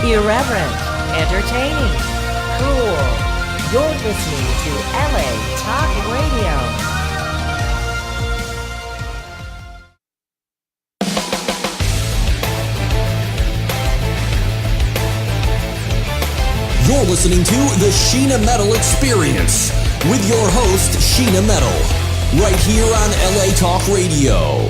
Irreverent, entertaining, cool. You're listening to LA Talk Radio. You're listening to the Sheena Metal Experience with your host, Sheena Metal, right here on LA Talk Radio.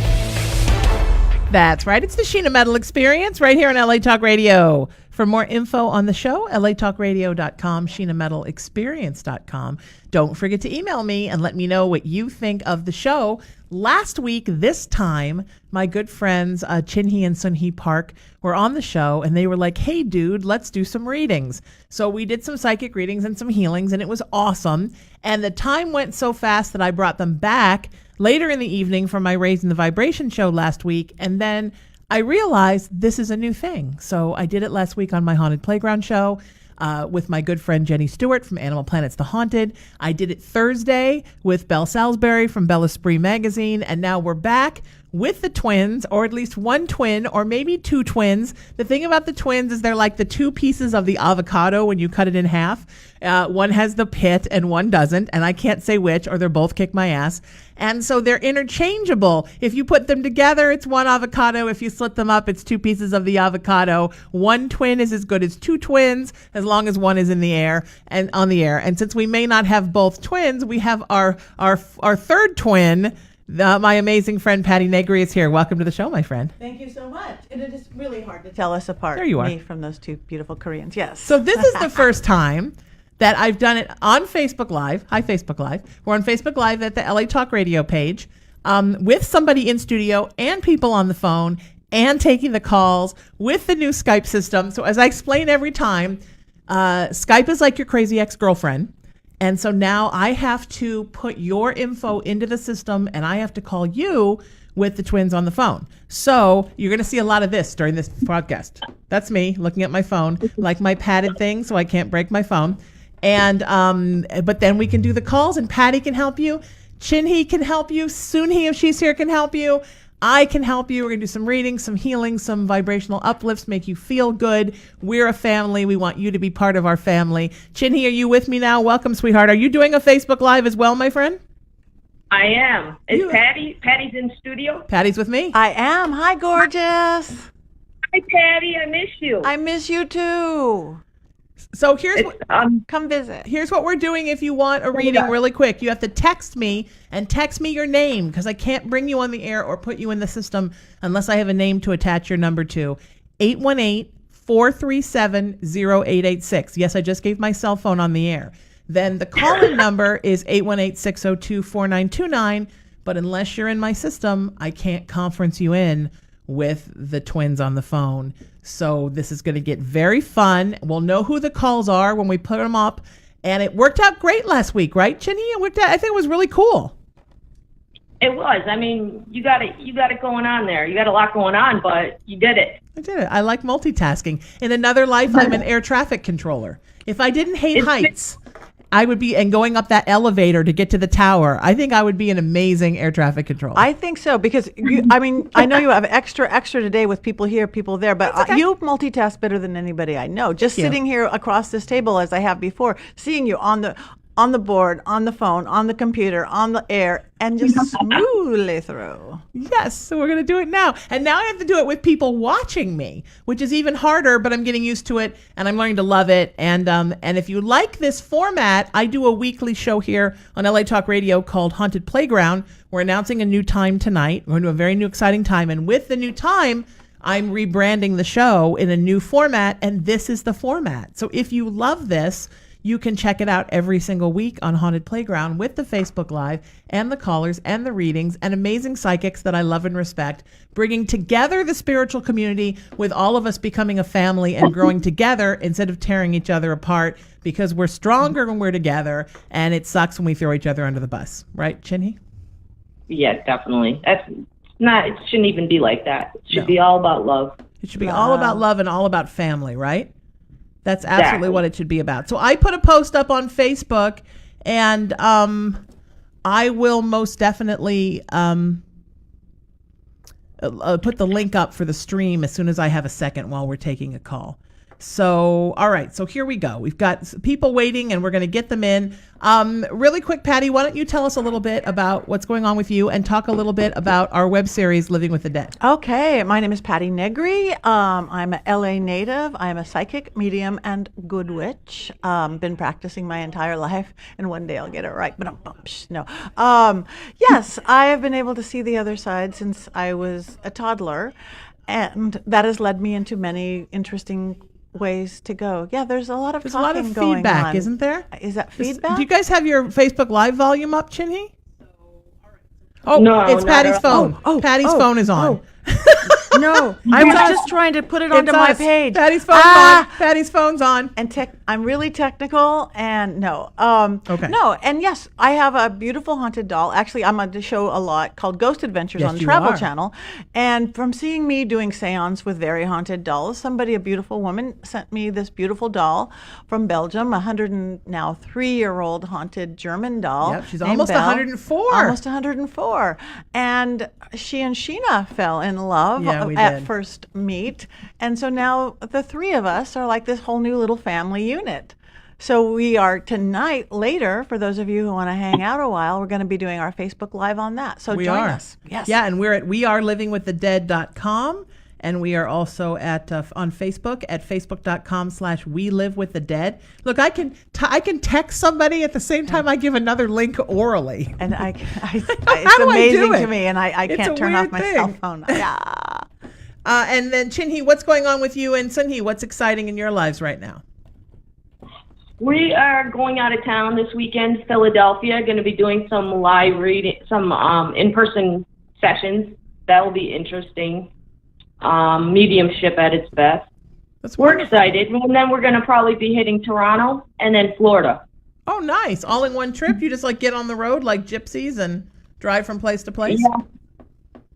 That's right. It's the Sheena Metal Experience right here on LA Talk Radio. For more info on the show, latalkradio.com, SheenaMetalExperience.com. Don't forget to email me and let me know what you think of the show. Last week, this time, my good friends Chinhee and Chinhee Park were on the show, and they were like, hey, dude, let's do some readings. So we did some psychic readings and some healings, and it was awesome. And the time went so fast that I brought them back later in the evening for my Raising the Vibration show last week, and then I realized this is a new thing. So I did it last week on my Haunted Playground show with my good friend Jenny Stewart from Animal Planet's The Haunted. I did it Thursday with Belle Salisbury from Bella Spree Magazine, and now we're back with the twins, or at least one twin, or maybe two twins. The thing about the twins is they're like the two pieces of the avocado when you cut it in half. One has the pit and one doesn't, and I can't say which, or they're both kick my ass. And so they're interchangeable. If you put them together, it's one avocado. If you split them up, it's two pieces of the avocado. One twin is as good as two twins, as long as one is in the air and on the air. And since we may not have both twins, we have our third twin. My amazing friend Patti Negri is here. Welcome to the show, my friend. Thank you so much. And it is really hard to tell us apart. There you are. Me from those two beautiful Koreans. Yes. So this is the first time that I've done it on Facebook Live. Hi, Facebook Live. We're on Facebook Live at the LA Talk Radio page with somebody in studio and people on the phone and taking the calls with the new Skype system. So as I explain every time, Skype is like your crazy ex-girlfriend. And so now I have to put your info into the system, and I have to call you with the twins on the phone. So you're going to see a lot of this during this podcast. That's me looking at my phone, like my padded thing, so I can't break my phone. And but then we can do the calls, and Patti can help you. Chinhee can help you. Chinhee, if she's here, can help you. I can help you. We're going to do some readings, some healing, some vibrational uplifts, make you feel good. We're a family. We want you to be part of our family. Chinhee, are you with me now? Welcome, sweetheart. Are you doing a Facebook Live as well, my friend? I am. Is Patti? Patti's in studio? Patti's with me? I am. Hi, gorgeous. Hi, Patti. I miss you. I miss you too. So here's what, come visit. Here's what we're doing if you want a reading really quick. You have to text me and text me your name, because I can't bring you on the air or put you in the system unless I have a name to attach your number to. 818-437-0886. Yes, I just gave my cell phone on the air. Then the call-in number is 818-602-4929. But unless you're in my system, I can't conference you in with the twins on the phone. So this is going to get very fun. We'll know who the calls are when we put them up. And it worked out great last week, right, Chinhee? It worked out. I think it was really cool. It was. I mean, you got it going on there. You got a lot going on, but you did it. I did it. I like multitasking. In another life, I'm an air traffic controller. If I didn't hate heights, I would be, and going up that elevator to get to the tower, I think I would be an amazing air traffic controller. I think so, because I mean, I know you have extra today with people here, people there, but okay. You multitask better than anybody I know. Just sitting here across this table as I have before, seeing you on the board, on the phone, on the computer, on the air, and just smoothly through. Yes, so we're going to do it now. And now I have to do it with people watching me, which is even harder, but I'm getting used to it, and I'm learning to love it. And if you like this format, I do a weekly show here on LA Talk Radio called Haunted Playground. We're announcing a new time tonight. We're going to do a very new, exciting time. And with the new time, I'm rebranding the show in a new format, and this is the format. So if you love this, you can check it out every single week on Haunted Playground with the Facebook Live and the callers and the readings and amazing psychics that I love and respect, bringing together the spiritual community with all of us becoming a family and growing together instead of tearing each other apart, because we're stronger when we're together, and it sucks when we throw each other under the bus. Right, Chinhee? Yeah, definitely. It shouldn't even be like that. It should be all about love. It should be all about love and all about family, right? That's absolutely what it should be about. So I put a post up on Facebook, and I will most definitely put the link up for the stream as soon as I have a second while we're taking a call. So, all right. So here we go. We've got people waiting and we're going to get them in. Really quick, Patti, why don't you tell us a little bit about what's going on with you and talk a little bit about our web series, Living with the Dead. Okay. My name is Patti Negri. I'm a LA native. I'm a psychic, medium, and good witch. Been practicing my entire life, and one day I'll get it right. But no. Yes, I have been able to see the other side since I was a toddler, and that has led me into many interesting ways to go. Yeah, there's a lot of There's a lot of going feedback, on. isn't there? Is that feedback? Do you guys have your Facebook Live volume up, Chinhee? Oh, No, it's not Patty's at all. phone. Patty's phone is on. No, I was just trying to put it onto my page. Patty's phone's on. Patty's phone's on. And I'm really technical, and no. Okay. No, and yes, I have a beautiful haunted doll. Actually, I'm on the show a lot called Ghost Adventures Yes, on the you Travel are. Channel. And from seeing me doing seance with very haunted dolls, a beautiful woman, sent me this beautiful doll from Belgium, a 103-year-old haunted German doll. Yep, she's named almost Belle. 104. Almost 104. And she and Sheena fell in love Yeah, we at did. first meet. And so now the three of us are like this whole new little family unit. So we are tonight, later, for those of you who want to hang out a while, we're going to be doing our Facebook Live on that. So We join are. us. Yes. Yeah, and we're at wearelivingwiththedead.com. And we are also at on Facebook at facebook.com/welivewiththedead. Look, I can text somebody at the same time I give another link orally. And it's do I do amazing it? to me, and I It's can't a turn off weird my thing. cell phone. Yeah. And then Chinhee, what's going on with you? And Sunhee, what's exciting in your lives right now? We are going out of town this weekend, Philadelphia. Going to be doing some live reading, some in-person sessions. That will be interesting. Mediumship at its best. We're excited. And then we're going to probably be hitting Toronto and then Florida. Oh, nice. All in one trip? You just like get on the road like gypsies and drive from place to place? Yeah,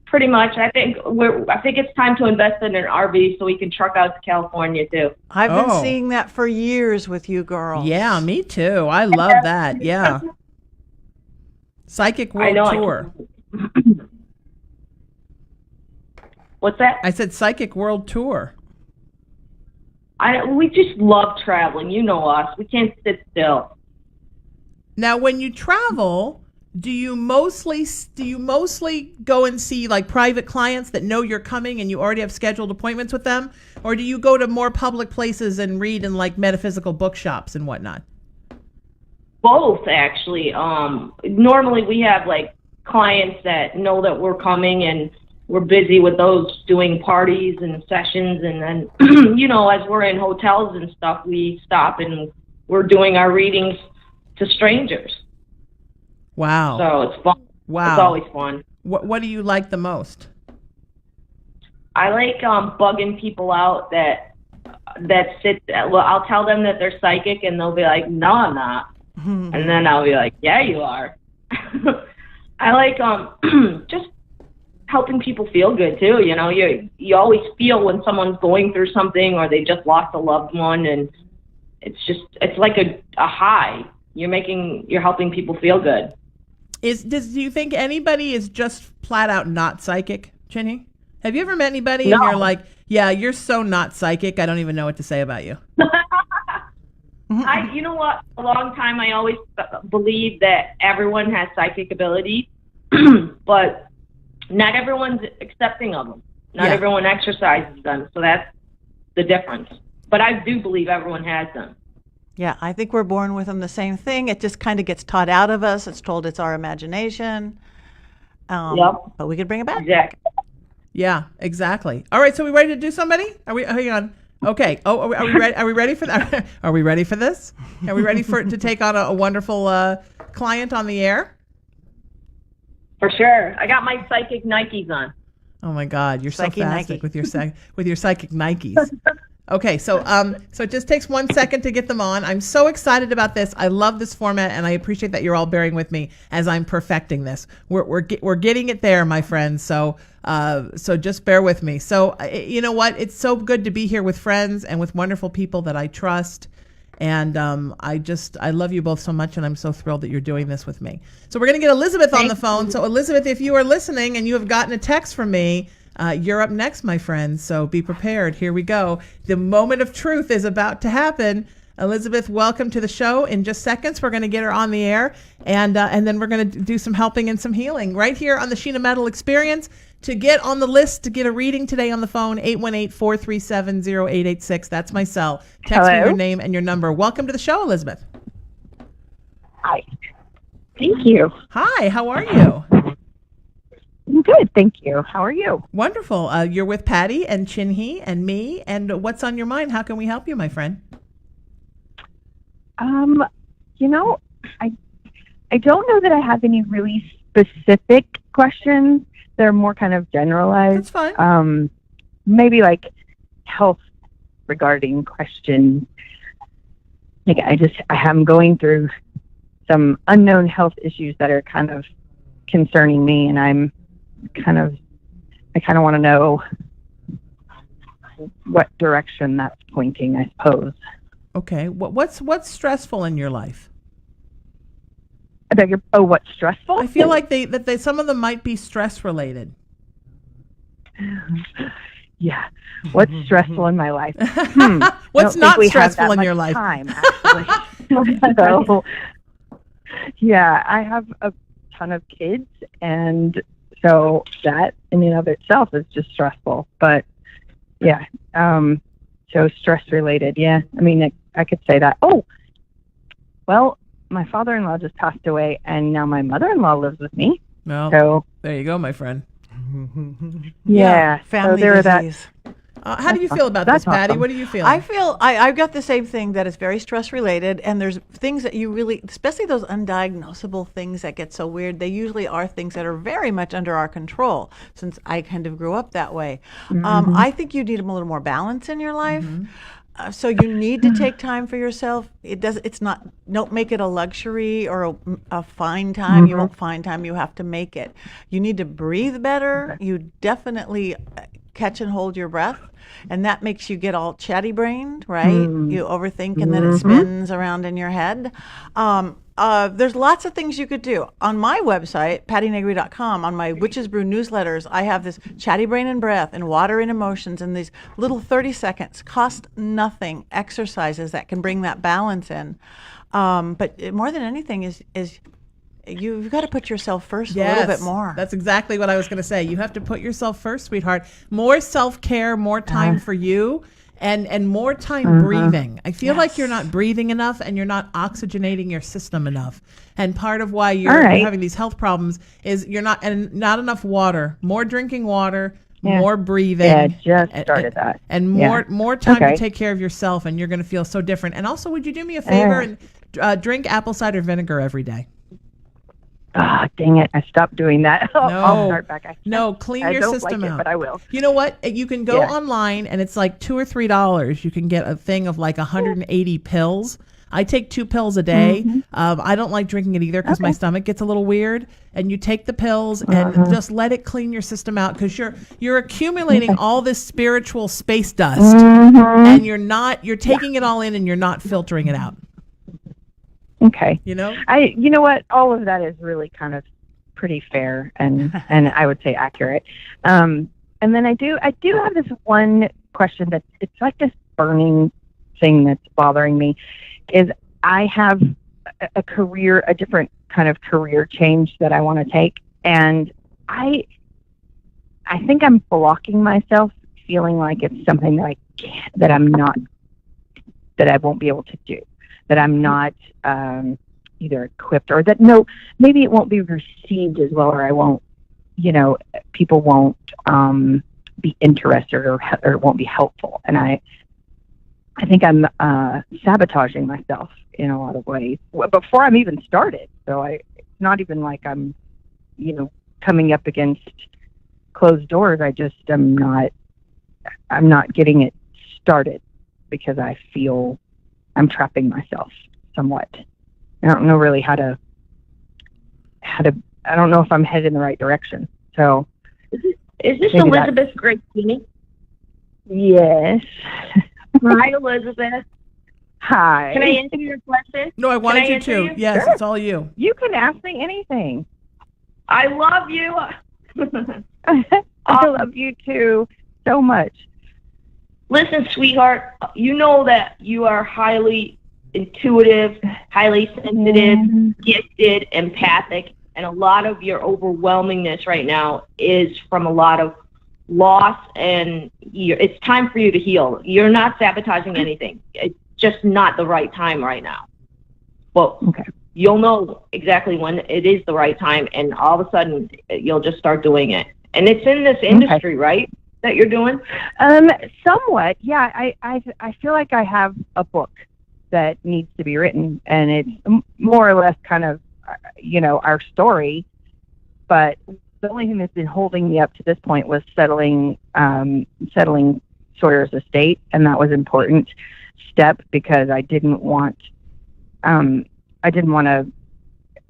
pretty much. I think it's time to invest in an RV so we can truck out to California too. I've been Oh. seeing that for years with you girls. Yeah, me too. I love that. Yeah. Psychic World Tour. What's that? I said Psychic World Tour. We just love traveling. You know us. We can't sit still. Now, when you travel, do you mostly go and see like private clients that know you're coming and you already have scheduled appointments with them, or do you go to more public places and read in like metaphysical bookshops and whatnot? Both, actually. Normally we have like clients that know that we're coming, and we're busy with those doing parties and sessions, and then as we're in hotels and stuff, we stop and we're doing our readings to strangers. Wow. So it's fun. Wow. It's always fun. What do you like the most? I like bugging people out that sit. Well, I'll tell them that they're psychic, and they'll be like, "No, I'm not," and then I'll be like, "Yeah, you are." I like just helping people feel good too. You always feel when someone's going through something or they just lost a loved one, and it's like a high. You're helping people feel good. Do you think anybody is just flat out not psychic, Chinhee? Have you ever met anybody and you're like, yeah, you're so not psychic, I don't even know what to say about you? You know what? A long time I always believed that everyone has psychic ability, but not everyone's accepting of them. Not everyone exercises them, so that's the difference. But I do believe everyone has them. Yeah, I think we're born with them the same thing. It just kind of gets taught out of us. It's told it's our imagination. But we could bring it back. Exactly. Yeah, exactly. All right, so we ready to do somebody? Hang on. Okay. Oh, are we ready? Are we ready for that? Are we ready for this? Are we ready to take on a wonderful client on the air? For sure. I got my psychic Nikes on. Oh my God, you're Psychic so fastic Nike. with your psychic Nikes. Okay, so it just takes 1 second to get them on. I'm so excited about this. I love this format, and I appreciate that you're all bearing with me as I'm perfecting this. We're getting it there, my friends. So just bear with me. So you know what? It's so good to be here with friends and with wonderful people that I trust. And I love you both so much, and I'm so thrilled that you're doing this with me. So we're going to get Elizabeth on the phone. So Elizabeth, if you are listening and you have gotten a text from me, You're up next, my friend, so be prepared. Here we go. The moment of truth is about to happen. Elizabeth, welcome to the show. In just seconds, we're going to get her on the air, and then we're going to do some helping and some healing right here on the Sheena Metal Experience. To get on the list, to get a reading today on the phone, 818-437-0886. That's my cell. Text me your name and your number. Welcome to the show, Elizabeth. Hi. Thank you. Hi, how are you? I'm good, thank you. How are you? Wonderful. You're with Patti and Chinhee and me, and what's on your mind? How can we help you, my friend? I don't know that I have any really specific questions. They're more kind of generalized. That's fine. Maybe like health regarding questions. Like I'm going through some unknown health issues that are kind of concerning me, and I kind of want to know what direction that's pointing, I suppose. Okay. What's stressful in your life? What's stressful? I feel like some of them might be stress related. Yeah. What's stressful in my life? What's not stressful in your life? Time, actually. So, yeah, I have a ton of kids, and so that in and of itself is just stressful. But yeah, so stress related. Yeah, I mean, I could say that. Oh, well, my father-in-law just passed away, and now my mother-in-law lives with me. Well, so there you go, my friend. Yeah, family so disease. How do you feel about this, Patti? Awesome. What do you feel? I've got the same thing, that is very stress related, and there's things that you really, especially those undiagnosable things that get so weird, they usually are things that are very much under our control, since I kind of grew up that way. I think you need a little more balance in your life. So you need to take time for yourself. Don't make it a luxury or a fine time. You won't find time, you have to make it. You need to breathe better. You definitely catch and hold your breath, and that makes you get all chatty brained, right? You overthink, and then it spins around in your head. There's lots of things you could do. On my website, pattinegri.com, on my Witches Brew newsletters, I have this chatty brain and breath and water and emotions, and these little 30 seconds, cost nothing exercises that can bring that balance in. But more than anything is you've got to put yourself first a little bit more. That's exactly what I was going to say. You have to put yourself first, sweetheart. More self-care, more time for you. And more time breathing. I feel like you're not breathing enough, and you're not oxygenating your system enough. And part of why you're having these health problems is you're not enough water. More drinking water, more breathing. Yeah, just started that. And more time to take care of yourself, and you're going to feel so different. And also, would you do me a favor and drink apple cider vinegar every day? Ah, dang it. I stopped doing that. I'll start back. Clean your system out. But I will. You know what? You can go online, and it's like $2 or $3. You can get a thing of like 180 pills. I take 2 pills a day. I don't like drinking it either because my stomach gets a little weird. And you take the pills and just let it clean your system out, because you're accumulating all this spiritual space dust, and you're taking it all in, and you're not filtering it out. Okay. You know what? All of that is really kind of pretty fair and I would say accurate. And then I do have this one question it's like this burning thing that's bothering me, is I have a different kind of career change that I want to take, and I think I'm blocking myself, feeling like it's something that I won't be able to do. That I'm not either equipped, or that maybe it won't be received as well, or I won't, people won't be interested, or it won't be helpful. And I think I'm sabotaging myself in a lot of ways before I'm even started. So it's not even like I'm, coming up against closed doors. I'm not getting it started because I feel I'm trapping myself somewhat. I don't know really how to, I don't know if I'm headed in the right direction. So is this Elizabeth Gracini? Yes. Hi, Elizabeth. Hi. Can I answer your question? No, I wanted you to. Yes, sure. It's all you. You can ask me anything. I love you. I love you too so much. Listen, sweetheart, you know that you are highly intuitive, highly sensitive, gifted, empathic, and a lot of your overwhelmingness right now is from a lot of loss, and it's time for you to heal. You're not sabotaging anything. It's just not the right time right now. But you'll know exactly when it is the right time, and all of a sudden you'll just start doing it. And it's in this industry, right, that you're doing? Somewhat, yeah. I feel like I have a book that needs to be written, and it's more or less kind of, our story. But the only thing that's been holding me up to this point was settling Sawyer's estate, and that was an important step because I didn't want to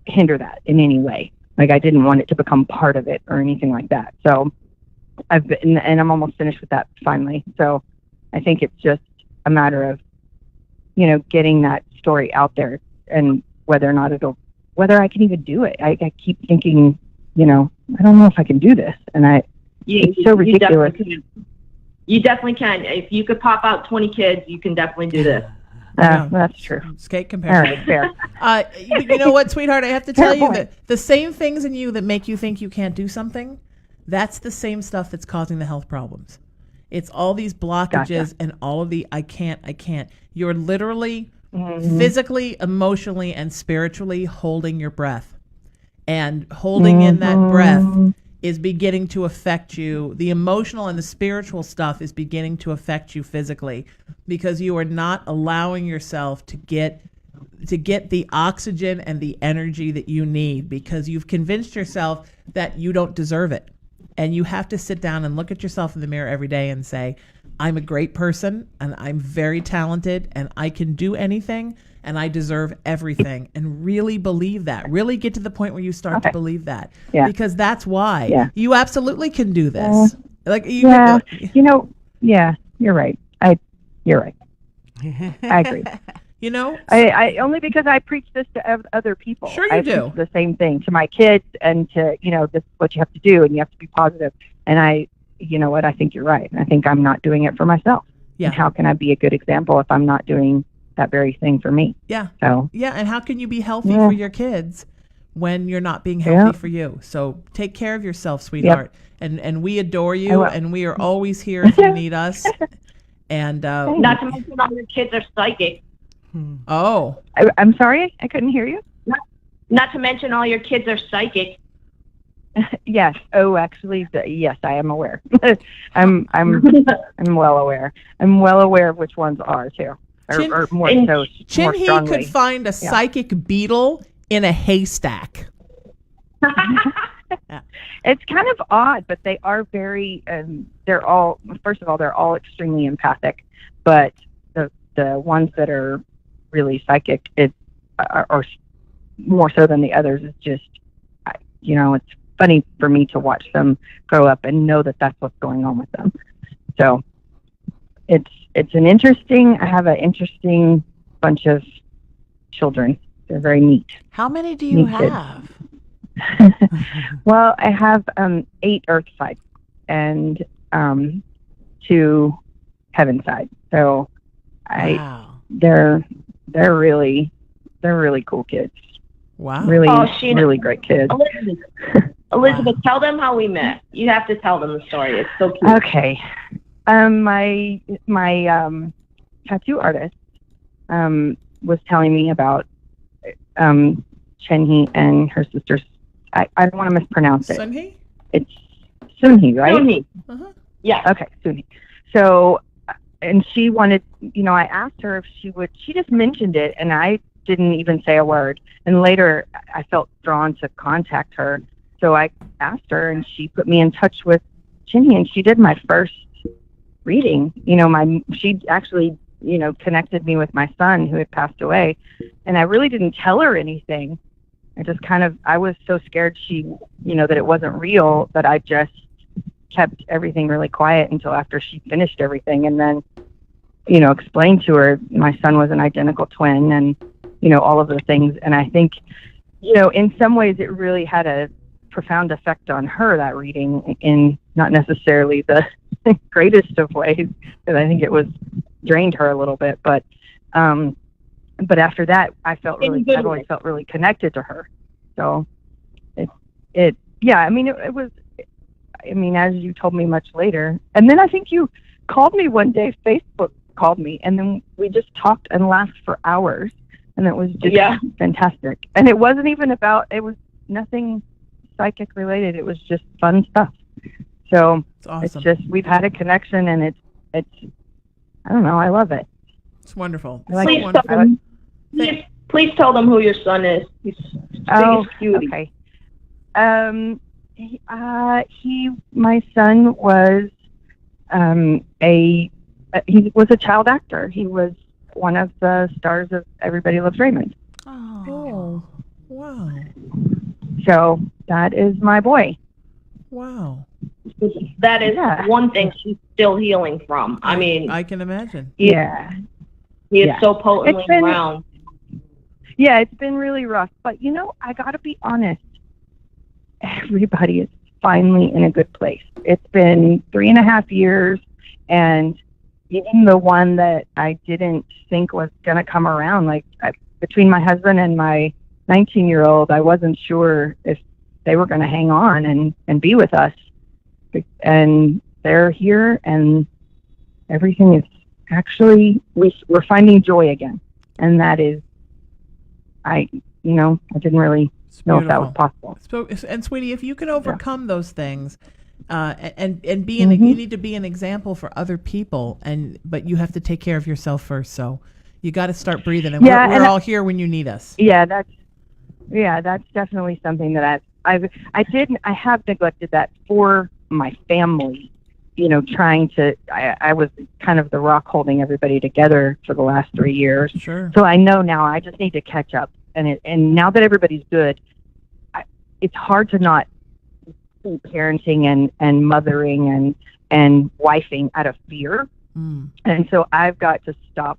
hinder that in any way. Like, I didn't want it to become part of it or anything like that. So and I'm almost finished with that finally. So I think it's just a matter of, getting that story out there, and whether I can even do it. I keep thinking, I don't know if I can do this. And it's so ridiculous. You definitely can. If you could pop out 20 kids, you can definitely do this. That's true. Skate comparison. All right, fair. You know what, sweetheart? I have to tell you that the same things in you that make you think you can't do something, that's the same stuff that's causing the health problems. It's all these blockages and all of the I can't. You're literally physically, emotionally, and spiritually holding your breath. And holding in that breath is beginning to affect you. The emotional and the spiritual stuff is beginning to affect you physically, because you are not allowing yourself to get the oxygen and the energy that you need, because you've convinced yourself that you don't deserve it. And you have to sit down and look at yourself in the mirror every day and say, I'm a great person, and I'm very talented, and I can do anything, and I deserve everything. And really believe that. Really get to the point where you start to believe that. Yeah. Because that's why you absolutely can do this. You're right. You're right. I agree. I only because I preach this to other people. Sure you do. Preach the same thing to my kids, and to, this is what you have to do, and you have to be positive. And I think you're right. I think I'm not doing it for myself. Yeah. And how can I be a good example if I'm not doing that very thing for me? Yeah. So. Yeah, and how can you be healthy for your kids when you're not being healthy for you? So take care of yourself, sweetheart. Yep. And we adore you, and we are always here if you need us. And not to mention all your kids are psychic. Oh. I'm sorry? I couldn't hear you. Not to mention all your kids are psychic. Yes. Oh, actually, yes, I am aware. I'm well aware. I'm well aware of which ones are too, or more so. Chinhee could find a psychic beetle in a haystack. It's kind of odd, but they are very. They're all. First of all, they're all extremely empathic, but the ones that are really psychic, or more so than the others, is just, it's funny for me to watch them grow up and know that that's what's going on with them. So I have an interesting bunch of children. They're very neat. How many do you have? Well, I have 8 earth side and 2 heaven side. So they're really cool kids. Wow. Really, Sheena, really great kids. Elizabeth, tell them how we met. You have to tell them the story. It's so cute. Okay. My tattoo artist was telling me about Chinhee and her sisters. I don't want to mispronounce it. Chinhee? It's Chinhee, right? Chinhee. Uh-huh. Yeah. Okay, Chinhee. So, and she wanted, I asked her if she just mentioned it, and I didn't even say a word. And later, I felt drawn to contact her. So I asked her, and she put me in touch with Chinhee, and she did my first reading. She actually, connected me with my son who had passed away. And I really didn't tell her anything. I was so scared that it wasn't real, that I just kept everything really quiet until after she finished everything. And then, explained to her my son was an identical twin, and, all of the things. And I think, in some ways it really had a profound effect on her, that reading, in not necessarily the greatest of ways, because I think it was drained her a little bit. But after that, I've always felt really connected to her. So it was, as you told me much later. And then I think you called me one day, Facebook called me, and then we just talked and laughed for hours. And it was just fantastic. And it wasn't even it was nothing psychic related. It was just fun stuff. So awesome. It's just, we've had a connection, and it's I don't know, I love it. It's wonderful. Please tell them who your son is. He's biggest cutie. Okay. My son was he was a child actor. He was one of the stars of Everybody Loves Raymond. Oh, wow. So that is my boy. Wow. That is one thing she's still healing from. I can imagine. Yeah. He is so potently around. Yeah, it's been really rough. But, I got to be honest. Everybody is finally in a good place. It's been 3.5 years, and even the one that I didn't think was going to come around, between my husband and my 19-year-old, I wasn't sure if they were going to hang on and be with us. And they're here, and everything is actually, we're finding joy again. And that is, I didn't really know if that was possible. And sweetie, if you can overcome those things, and be you need to be an example for other people, but you have to take care of yourself first. So you got to start breathing, and we're all here when you need us. Yeah, that's definitely something that I have neglected that for my family. I was kind of the rock holding everybody together for the last 3 years. Sure. So I know now I just need to catch up, and now that everybody's good, it's hard to not be parenting and mothering and wifing out of fear. And so I've got to stop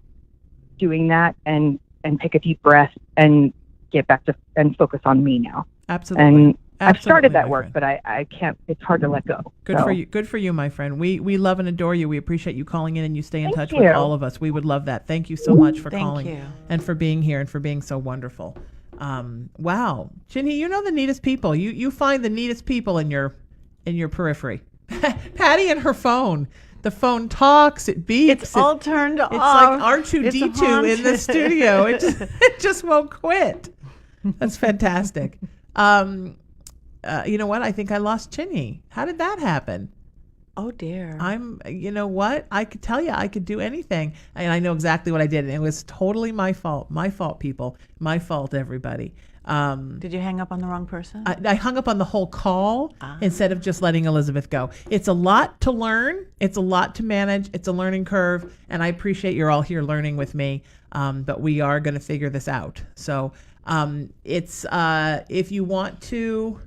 doing that and take a deep breath and get back to and focus on me now. Absolutely. And I've Absolutely, started that my work, friend. but I can't. It's hard to let go. Good for you. Good for you, my friend. We love and adore you. We appreciate you calling in, and you stay in touch you. with all of us. We would love that. Thank you so much for Thank calling you. and for being here and for being so wonderful. Wow, Chinhee, you know the neatest people. You find the neatest people in your periphery. Patti and her phone. The phone talks. It beeps. It's all turned off. It's like R2D2 in the studio. It just won't quit. That's fantastic. You know what? I think I lost Chinhee. How did that happen? Oh dear. You know what? I could tell you I could do anything. And I know exactly what I did. And it was totally my fault. My fault, people. My fault, everybody. Did you hang up on the wrong person? I hung up on the whole call instead of just letting Elizabeth go. It's a lot to learn. It's a lot to manage. It's a learning curve. And I appreciate you're all here learning with me. But we are going to figure this out. So it's if you want to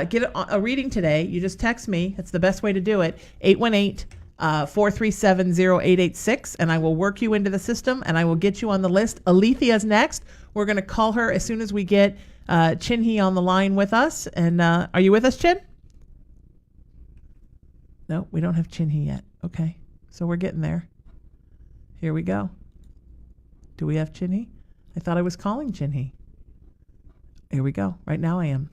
get a reading today, you just text me. It's the best way to do it. 818-437-0886, and I will work you into the system, and I will get you on the list. Alethea's next. We're going to call her as soon as we get Chinhee on the line with us. And are you with us, Chin? No, we don't have Chinhee yet. Okay, so we're getting there. Here we go. Do we have Chinhee? I thought I was calling Chinhee. Here we go. Right now I am.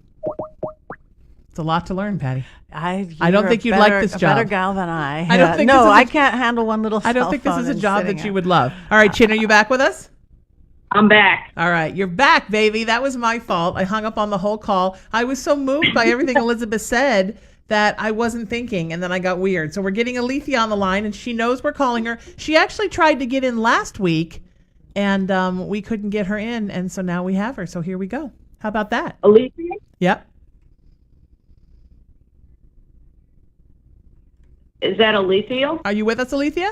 It's a lot to learn, Patti. I don't think you'd like this job. A better gal than I. I don't think no, I can't handle one little. I don't think this is a job that you would. would love. All right, Chin, are you back with us? I'm back. All right, you're back, baby. That was my fault. I hung up on the whole call. I was so moved by everything Elizabeth said that I wasn't thinking, and then I got weird. So we're getting Alethea on the line, and she knows we're calling her. She actually tried to get in last week, and we couldn't get her in, and so now we have her. So here we go. How about that? Alethea? Yep. Is that Alethea? Are you with us, Alethea?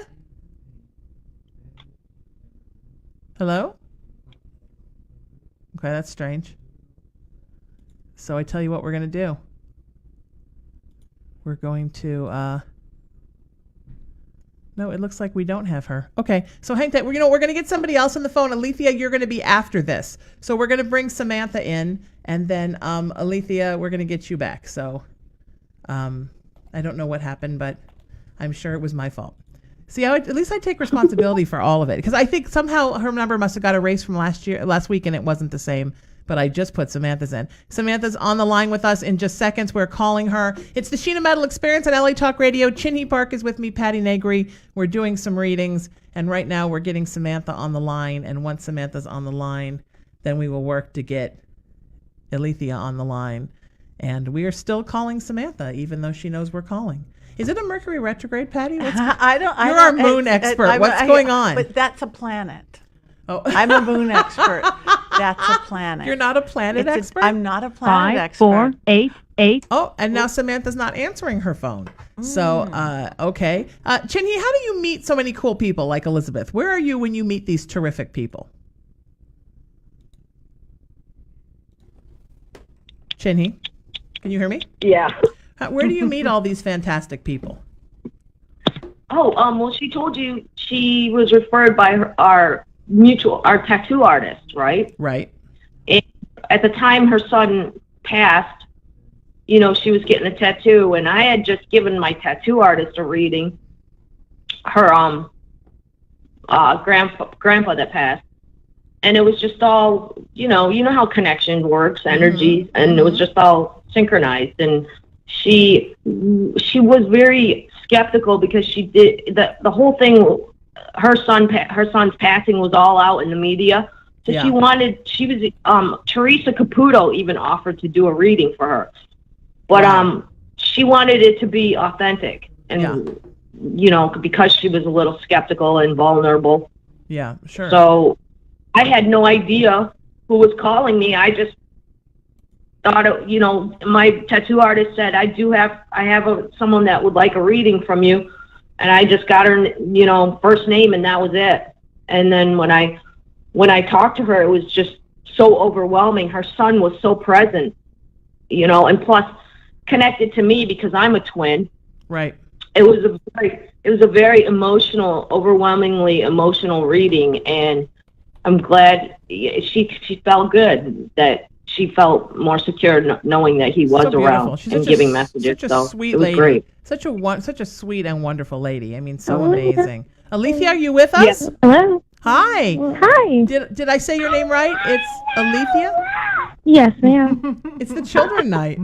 Hello? Okay, that's strange. So I tell you what we're going to do. We're going to... No, it looks like we don't have her. Okay, so hang tight. We're going to get somebody else on the phone. Alethea, you're going to be after this. So we're going to bring Samantha in, And then Alethea, we're going to get you back. So I don't know what happened, but I'm sure it was my fault. See, at least I take responsibility for all of it, because I think somehow her number must have got erased from last week, and it wasn't the same. But I just put Samantha's in. Samantha's on the line with us in just seconds. We're calling her. It's the Sheena Metal Experience on LA Talk Radio. Chinhee Park is with me, Patti Negri. We're doing some readings, and right now we're getting Samantha on the line. And once Samantha's on the line, then we will work to get Alethea on the line. And we are still calling Samantha, even though she knows we're calling. Is it a Mercury retrograde, Patti? You're our moon expert. What's going on? But that's a planet. Oh. I'm a moon expert. That's a planet. You're not a planet expert? I'm not a planet 5, expert. 4, 8, 8. Oh, and now Samantha's not answering her phone. So, okay. Chinhee, how do you meet so many cool people like Elizabeth? Where are you when you meet these terrific people? Chinhee, can you hear me? Yeah. Where do you meet all these fantastic people? Oh, well, she told you she was referred by our tattoo artist, right? Right. And at the time her son passed, she was getting a tattoo, and I had just given my tattoo artist a reading. Her grandpa that passed, and it was just all you know how connection works, energy, and it was just all synchronized. And she was very skeptical because she did the whole thing. Her son's passing was all out in the media, so Yeah. she was Teresa Caputo even offered to do a reading for her, but she wanted it to be authentic, and because she was a little skeptical and vulnerable. Yeah, sure. So I had no idea who was calling me. I just thought, my tattoo artist said, I have someone that would like a reading from you. And I just got her, first name, and that was it. And then when I talked to her, it was just so overwhelming. Her son was so present, and plus connected to me because I'm a twin. Right. It was a very emotional, overwhelmingly emotional reading, and I'm glad she felt good, that she felt more secure knowing that he was around and giving messages. Such a sweet lady. Great. Such a sweet and wonderful lady. I mean, so amazing. Alethea, are you with us? Yes. Hello. Hi. Hi. Did I say your name right? It's Alethea? Yes, ma'am. It's the children night.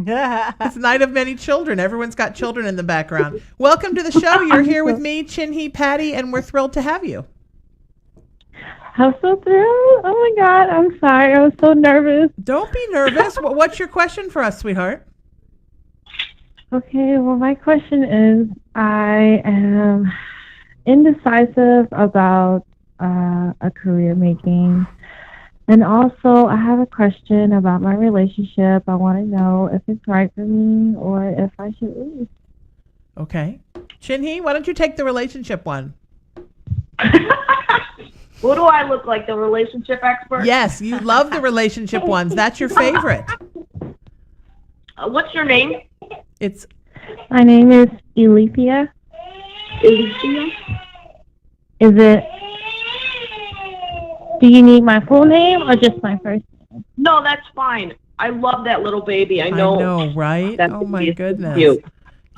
It's night of many children. Everyone's got children in the background. Welcome to the show. You're here with me, Chinhee, Patti, and we're thrilled to have you. I'm so thrilled. Oh my God. I'm sorry. I was so nervous. Don't be nervous. What's your question for us, sweetheart? Okay. Well, my question is, I am indecisive about a career making. And also, I have a question about my relationship. I want to know if it's right for me or if I should leave. Okay. Chinhee, why don't you take the relationship one? What do I look like, the relationship expert? Yes, you love the relationship ones. That's your favorite. What's your name? My name is Alethea. Alethea? Is it? Do you need my full name or just my first name? No, that's fine. I love that little baby. I know, right? Oh my goodness. Cute.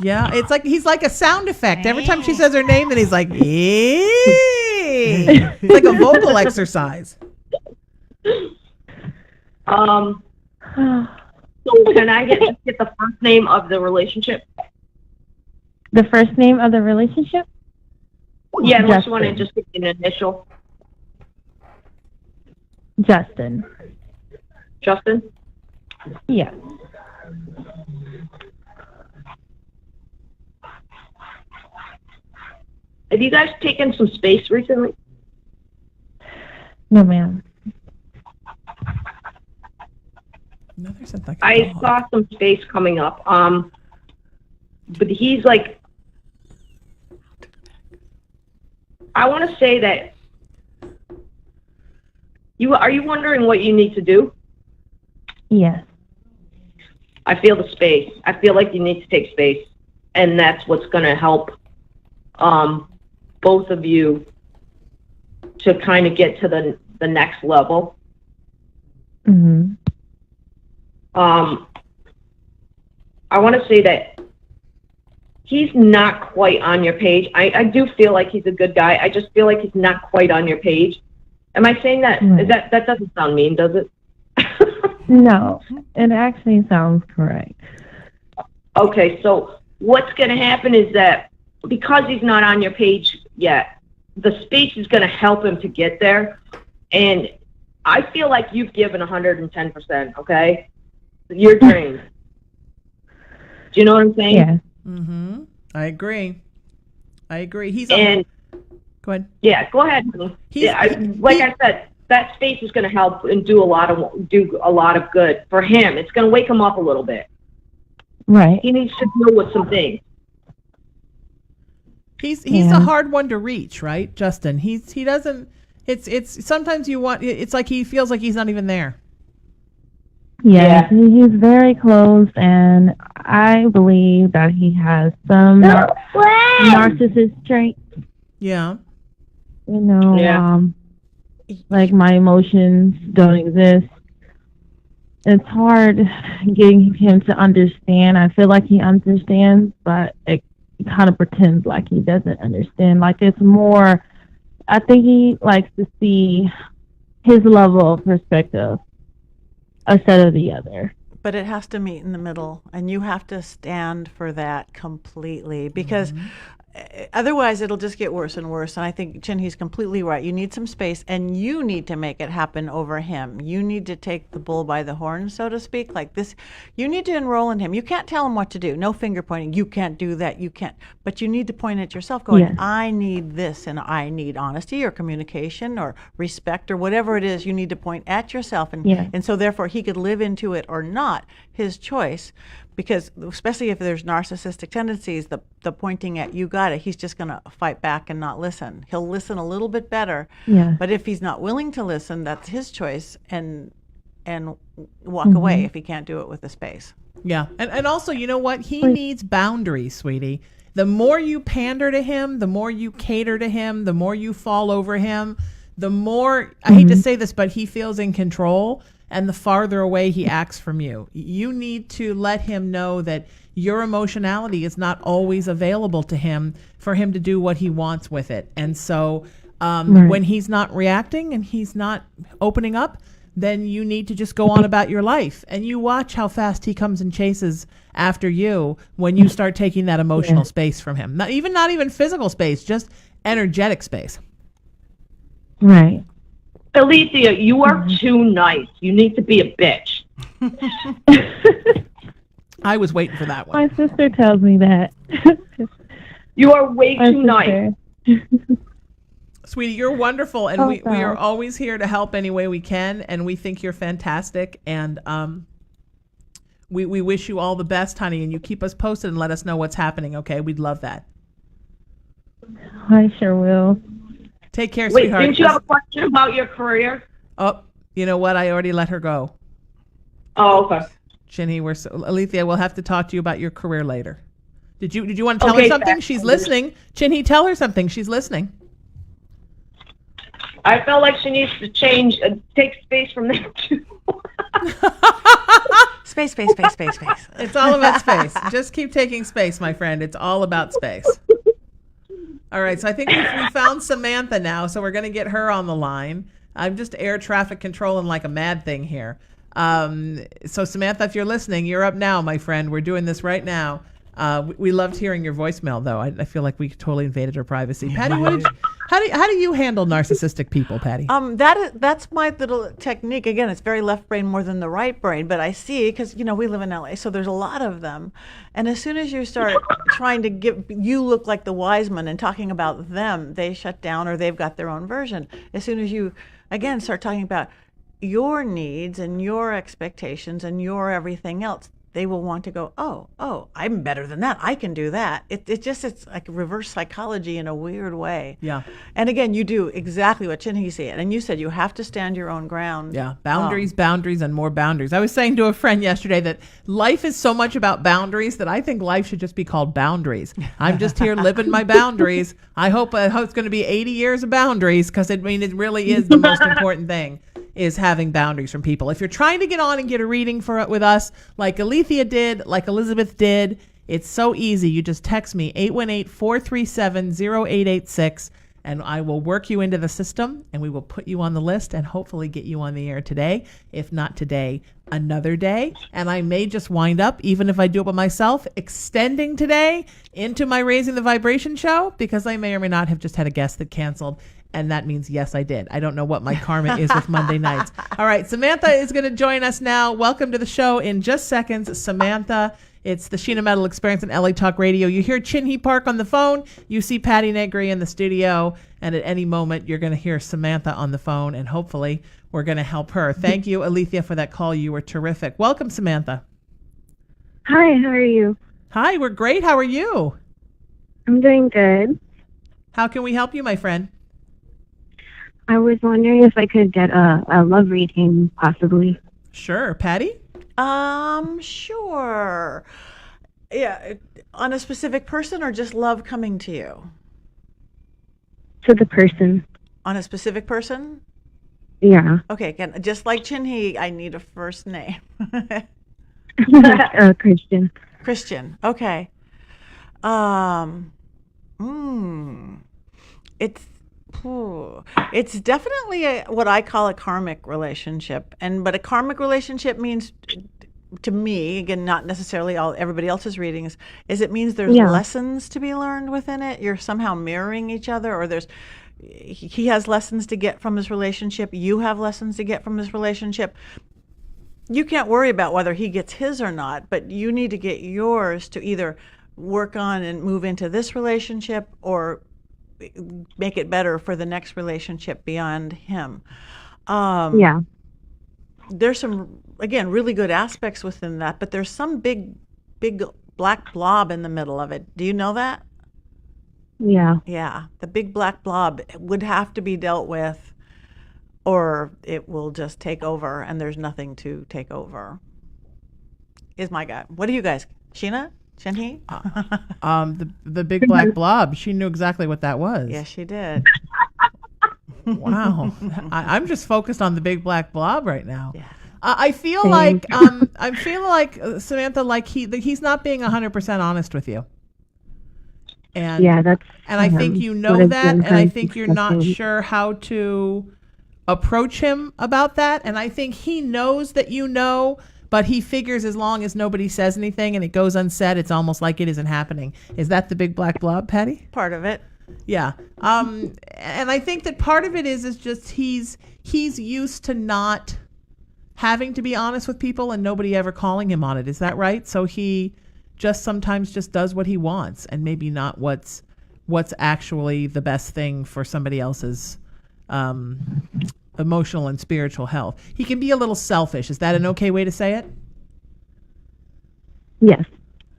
Yeah, it's like he's like a sound effect. Every time she says her name, then he's like, "Eee." It's like a vocal exercise. So can I get the first name of the relationship? The first name of the relationship? Yeah, unless you want to just get an initial. Justin. Justin? Yeah. Have you guys taken some space recently? No, ma'am. I saw some space coming up. But he's like, I want to say that are you wondering what you need to do? Yes. I feel the space. I feel like you need to take space, and that's what's going to help both of you to kind of get to the next level. Mm-hmm. I want to say that he's not quite on your page. I do feel like he's a good guy. I just feel like he's not quite on your page. Am I saying that? Right. That doesn't sound mean, does it? No, it actually sounds correct. Okay, so what's going to happen is that because he's not on your page yet, the space is going to help him to get there. And I feel like you've given 110%, okay? You're trained. Do you know what I'm saying? Yeah. Mm-hmm. I agree. He's and go ahead. Yeah, go ahead. I said, that space is going to help and do a lot of good for him. It's going to wake him up a little bit. Right. He needs to deal with some things. He's a hard one to reach, right, Justin? He doesn't. It's sometimes it's like he feels like he's not even there. Yeah, he's very close, and I believe that he has some narcissist traits. Yeah. You know, like my emotions don't exist. It's hard getting him to understand. I feel like he understands, but it kind of pretends like he doesn't understand. Like it's more, I think he likes to see his level of perspective instead of the other. But it has to meet in the middle, and you have to stand for that completely, because otherwise it'll just get worse and worse. And I think Chinhee's completely right. You need some space, and you need to make it happen over him. You need to take the bull by the horn, so to speak, like this. You need to enroll in him. You can't tell him what to do. No finger pointing. You can't do that. You can't. But you need to point at yourself going, I need this, and I need honesty or communication or respect or whatever it is. You need to point at yourself. And so therefore he could live into it or not, his choice. Because especially if there's narcissistic tendencies, the pointing at you got it, he's just going to fight back and not listen. He'll listen a little bit better. Yeah. But if he's not willing to listen, that's his choice, and walk away if he can't do it with the space. Yeah. And also, you know what? He needs boundaries, sweetie. The more you pander to him, the more you cater to him, the more you fall over him, the more, I hate to say this, but he feels in control. And the farther away he acts from you. You need to let him know that your emotionality is not always available to him for him to do what he wants with it. And so when he's not reacting and he's not opening up, then you need to just go on about your life. And you watch how fast he comes and chases after you when you start taking that emotional space from him. Not even physical space, just energetic space. Right. Alicia, you are too nice. You need to be a bitch. I was waiting for that one. My sister tells me that. You are way too nice. Sweetie, you're wonderful, and we are always here to help any way we can, and we think you're fantastic, and we wish you all the best, honey, and you keep us posted and let us know what's happening, okay? We'd love that. I sure will. Take care, Wait, sweetheart. didn't you have a question about your career? Oh, you know what? I already let her go. Oh, okay. Chinhee, Alethea, we'll have to talk to you about your career later. Did you want to tell her something? She's listening. Chinhee, tell her something. She's listening. I felt like she needs to take space from there too. Space. It's all about space. Just keep taking space, my friend. It's all about space. All right, so I think we found Samantha now, so we're going to get her on the line. I'm just air traffic controlling like a mad thing here. So Samantha, if you're listening, you're up now, my friend. We're doing this right now. We loved hearing your voicemail, though. I feel like we totally invaded her privacy. Patty, how do you handle narcissistic people, Patty? That's my little technique. Again, it's very left brain more than the right brain, but I see, because we live in LA, so there's a lot of them. And as soon as you start trying to you look like the wise man and talking about them, they shut down or they've got their own version. As soon as you again start talking about your needs and your expectations and your everything else, they will want to go, oh, I'm better than that. I can do that. It's like reverse psychology in a weird way. Yeah. And again, you do exactly what Chinhee said. And you said you have to stand your own ground. Yeah. Boundaries, and more boundaries. I was saying to a friend yesterday that life is so much about boundaries that I think life should just be called boundaries. I'm just here living my boundaries. I hope it's going to be 80 years of boundaries, because it really is the most important thing. is having boundaries from people. If you're trying to get on and get a reading with us, like Alethea did, like Elizabeth did, it's so easy. You just text me 818-437-0886, and I will work you into the system, and we will put you on the list and hopefully get you on the air today. If not today, another day. And I may just wind up, even if I do it by myself, extending today into my Raising the Vibration show, because I may or may not have just had a guest that canceled. And that means, yes, I did. I don't know what my karma is with Monday nights. All right, Samantha is going to join us now. Welcome to the show in just seconds, Samantha. It's the Sheena Metal Experience in LA Talk Radio. You hear Chinhee Park on the phone. You see Patti Negri in the studio. And at any moment, you're going to hear Samantha on the phone. And hopefully, we're going to help her. Thank you, Alethea, for that call. You were terrific. Welcome, Samantha. Hi, how are you? Hi, we're great. How are you? I'm doing good. How can we help you, my friend? I was wondering if I could get a love reading, possibly. Sure. Patti? Sure. Yeah, on a specific person or just love coming to you? To the person. On a specific person? Yeah. Okay, again, just like Chinhee, I need a first name. Christian. Christian. Okay. It's definitely what I call a karmic relationship, but a karmic relationship means, to me, again, not necessarily everybody else's readings, is it means there's lessons to be learned within it. You're somehow mirroring each other, or he has lessons to get from his relationship. You have lessons to get from his relationship. You can't worry about whether he gets his or not, but you need to get yours to either work on and move into this relationship or make it better for the next relationship beyond him. There's some, again, really good aspects within that, but there's some big black blob in the middle of it. Do you know that? Yeah. Yeah. The big black blob would have to be dealt with, or it will just take over, and there's nothing to take over. Is my guy. What do you guys? Sheena? Chinhee? The big black blob. She knew exactly what that was. Yes, she did. Wow. I'm just focused on the big black blob right now. Yeah. I feel like Samantha, like he's not being 100% honest with you. And I think you know that, and I think you're not sure how to approach him about that, and I think he knows that you know. But he figures as long as nobody says anything and it goes unsaid, it's almost like it isn't happening. Is that the big black blob, Patti? Part of it. Yeah. And I think that part of it is just he's used to not having to be honest with people and nobody ever calling him on it. Is that right? So he just sometimes just does what he wants and maybe not what's actually the best thing for somebody else's emotional and spiritual health. He can be a little selfish. Is that an okay way to say it? Yes.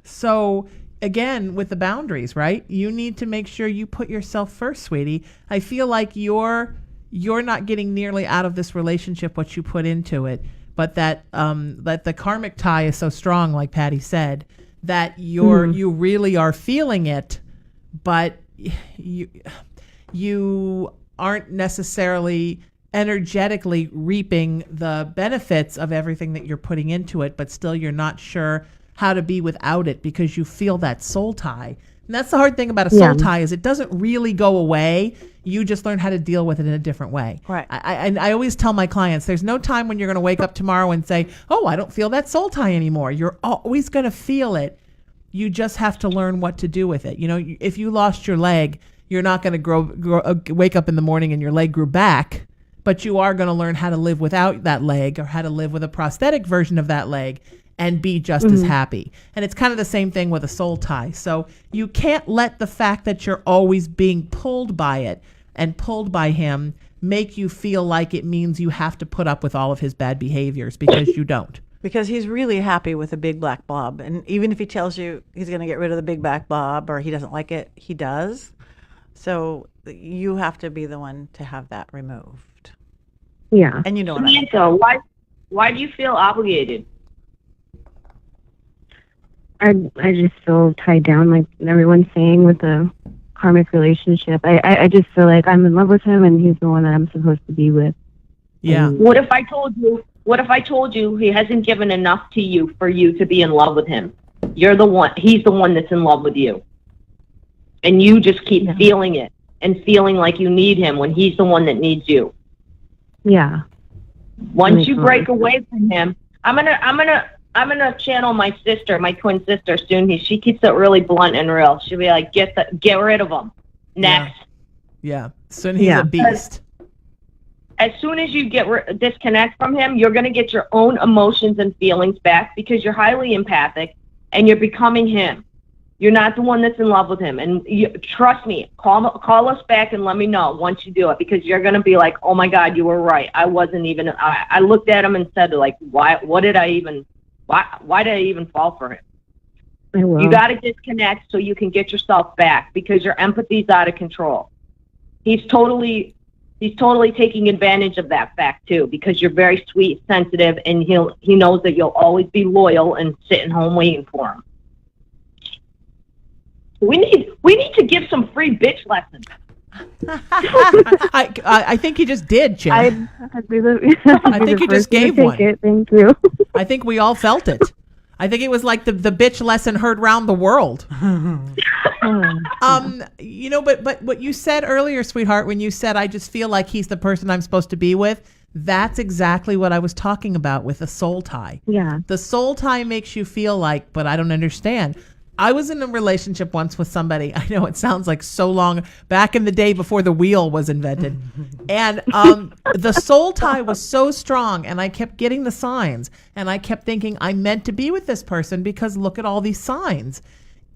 So again, with the boundaries, right? You need to make sure you put yourself first, sweetie. I feel like you're not getting nearly out of this relationship what you put into it, but that the karmic tie is so strong, like Patti said, that you really are feeling it, but you aren't necessarily energetically reaping the benefits of everything that you're putting into it, but still you're not sure how to be without it because you feel that soul tie. And that's the hard thing about a soul tie is it doesn't really go away. You just learn how to deal with it in a different way. Right. I always tell my clients, there's no time when you're going to wake up tomorrow and say, oh, I don't feel that soul tie anymore. You're always going to feel it. You just have to learn what to do with it. You know, if you lost your leg, you're not going to wake up in the morning and your leg grew back. But you are going to learn how to live without that leg or how to live with a prosthetic version of that leg and be just as happy. And it's kind of the same thing with a soul tie. So you can't let the fact that you're always being pulled by it and pulled by him make you feel like it means you have to put up with all of his bad behaviors, because you don't. Because he's really happy with a big black blob. And even if he tells you he's going to get rid of the big black blob or he doesn't like it, he does. So you have to be the one to have that removed. Yeah. And you know what I mean. So why do you feel obligated? I just feel tied down, like everyone's saying, with the karmic relationship. I just feel like I'm in love with him and he's the one that I'm supposed to be with. Yeah. What if I told you he hasn't given enough to you for you to be in love with him? You're the one. He's the one that's in love with you. And you just keep feeling it and feeling like you need him when he's the one that needs you. Yeah. Once you break away from him, I'm gonna channel my sister, my twin sister soon. She keeps it really blunt and real. She'll be like, get rid of him. Next. Yeah. Soon he's a beast. As soon as you disconnect from him, you're going to get your own emotions and feelings back because you're highly empathic and you're becoming him. You're not the one that's in love with him. And trust me, call us back and let me know once you do it, because you're going to be like, oh my God, you were right. I looked at him and said, like, why did I even fall for him? You got to disconnect so you can get yourself back, because your empathy's out of control. He's totally taking advantage of that fact too, because you're very sweet, sensitive, and he knows that you'll always be loyal and sitting home waiting for him. We need to give some free bitch lessons. I think you just did, Chin. I think you just gave one. Thank you. I think we all felt it. I think it was like the bitch lesson heard round the world. But what you said earlier, sweetheart, when you said, I just feel like he's the person I'm supposed to be with, that's exactly what I was talking about with a soul tie. Yeah. The soul tie makes you feel like, but I don't understand. I was in a relationship once with somebody. I know it sounds like so long back in the day before the wheel was invented. And the soul tie was so strong, and I kept getting the signs, and I kept thinking I meant to be with this person because look at all these signs.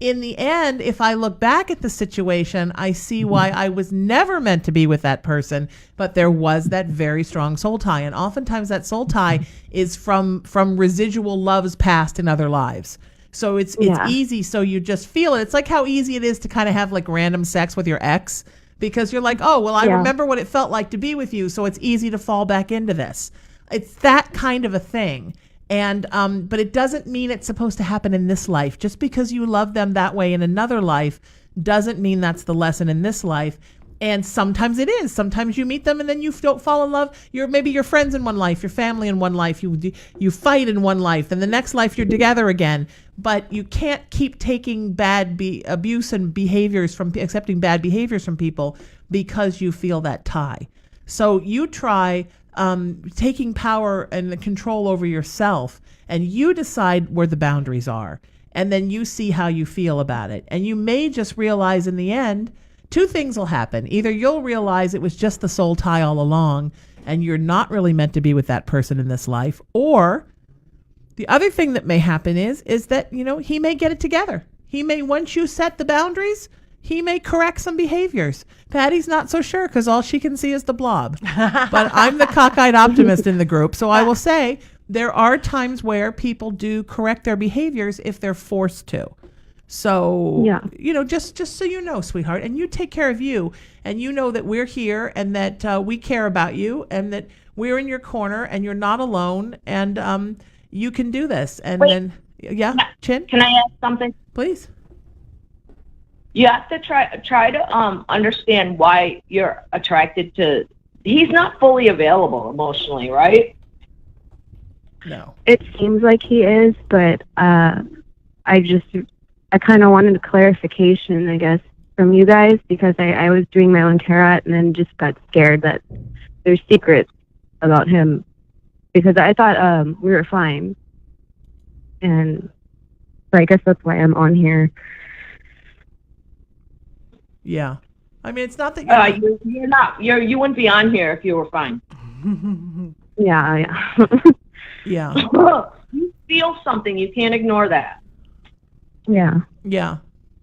In the end, if I look back at the situation, I see why I was never meant to be with that person, but there was that very strong soul tie. And oftentimes that soul tie is from residual loves past in other lives. So it's easy. So you just feel it. It's like how easy it is to kind of have like random sex with your ex, because you're like, oh, well, I remember what it felt like to be with you. So it's easy to fall back into this. It's that kind of a thing. And, but it doesn't mean it's supposed to happen in this life. Just because you love them that way in another life doesn't mean that's the lesson in this life. And sometimes it is. Sometimes you meet them and then you don't fall in love. Maybe you're friends in one life, your family in one life, you fight in one life, and the next life you're together again. But you can't keep taking bad abuse and accepting bad behaviors from people because you feel that tie. So you try taking power and the control over yourself, and you decide where the boundaries are, and then you see how you feel about it. And you may just realize in the end, two things will happen. Either you'll realize it was just the soul tie all along and you're not really meant to be with that person in this life, or the other thing that may happen is that, he may get it together. He may, once you set the boundaries, he may correct some behaviors. Patty's not so sure because all she can see is the blob. But I'm the cockeyed optimist in the group, so I will say there are times where people do correct their behaviors if they're forced to. So, just so you know, sweetheart, and you take care of you, and you know that we're here and that we care about you and that we're in your corner and you're not alone, and you can do this. And then, Chin? Can I ask something? Please. You have to try to understand why you're attracted to. He's not fully available emotionally, right? No. It seems like he is, but I kind of wanted a clarification, I guess, from you guys, because I was doing my own tarot and then just got scared that there's secrets about him, because I thought we were fine. And so I guess that's why I'm on here. Yeah. I mean, it's not that you wouldn't be on here if you were fine. Yeah. Yeah. You feel something. You can't ignore that. Yeah. Yeah.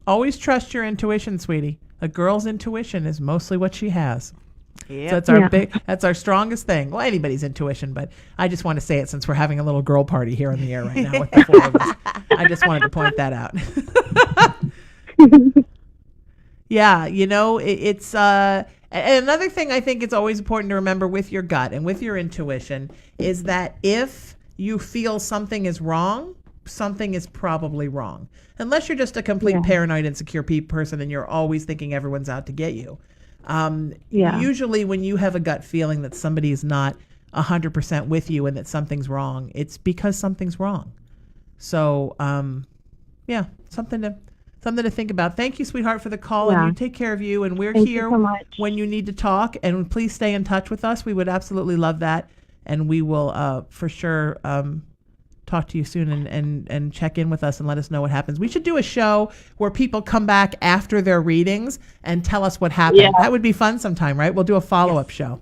Always trust your intuition, sweetie. A girl's intuition is mostly what she has. Yeah. So that's our strongest thing. Well, anybody's intuition, but I just want to say it since we're having a little girl party here on the air right now with the four of us. I just wanted to point that out. Yeah, it's and another thing I think it's always important to remember with your gut and with your intuition is that if you feel something is wrong, something is probably wrong. Unless you're just a complete paranoid, insecure person and you're always thinking everyone's out to get you. Usually when you have a gut feeling that somebody is not 100% with you and that something's wrong. It's because something's wrong. So, yeah, something to think about. Thank you, sweetheart, for the call. Yeah. And you take care of you. And we're Thank here you so much. when you need to talk. And please stay in touch with us. We would absolutely love that. And we will for sure talk to you soon and check in with us and let us know what happens. We should do a show where people come back after their readings and tell us what happened. Yeah. That would be fun sometime, right? We'll do a follow-up show.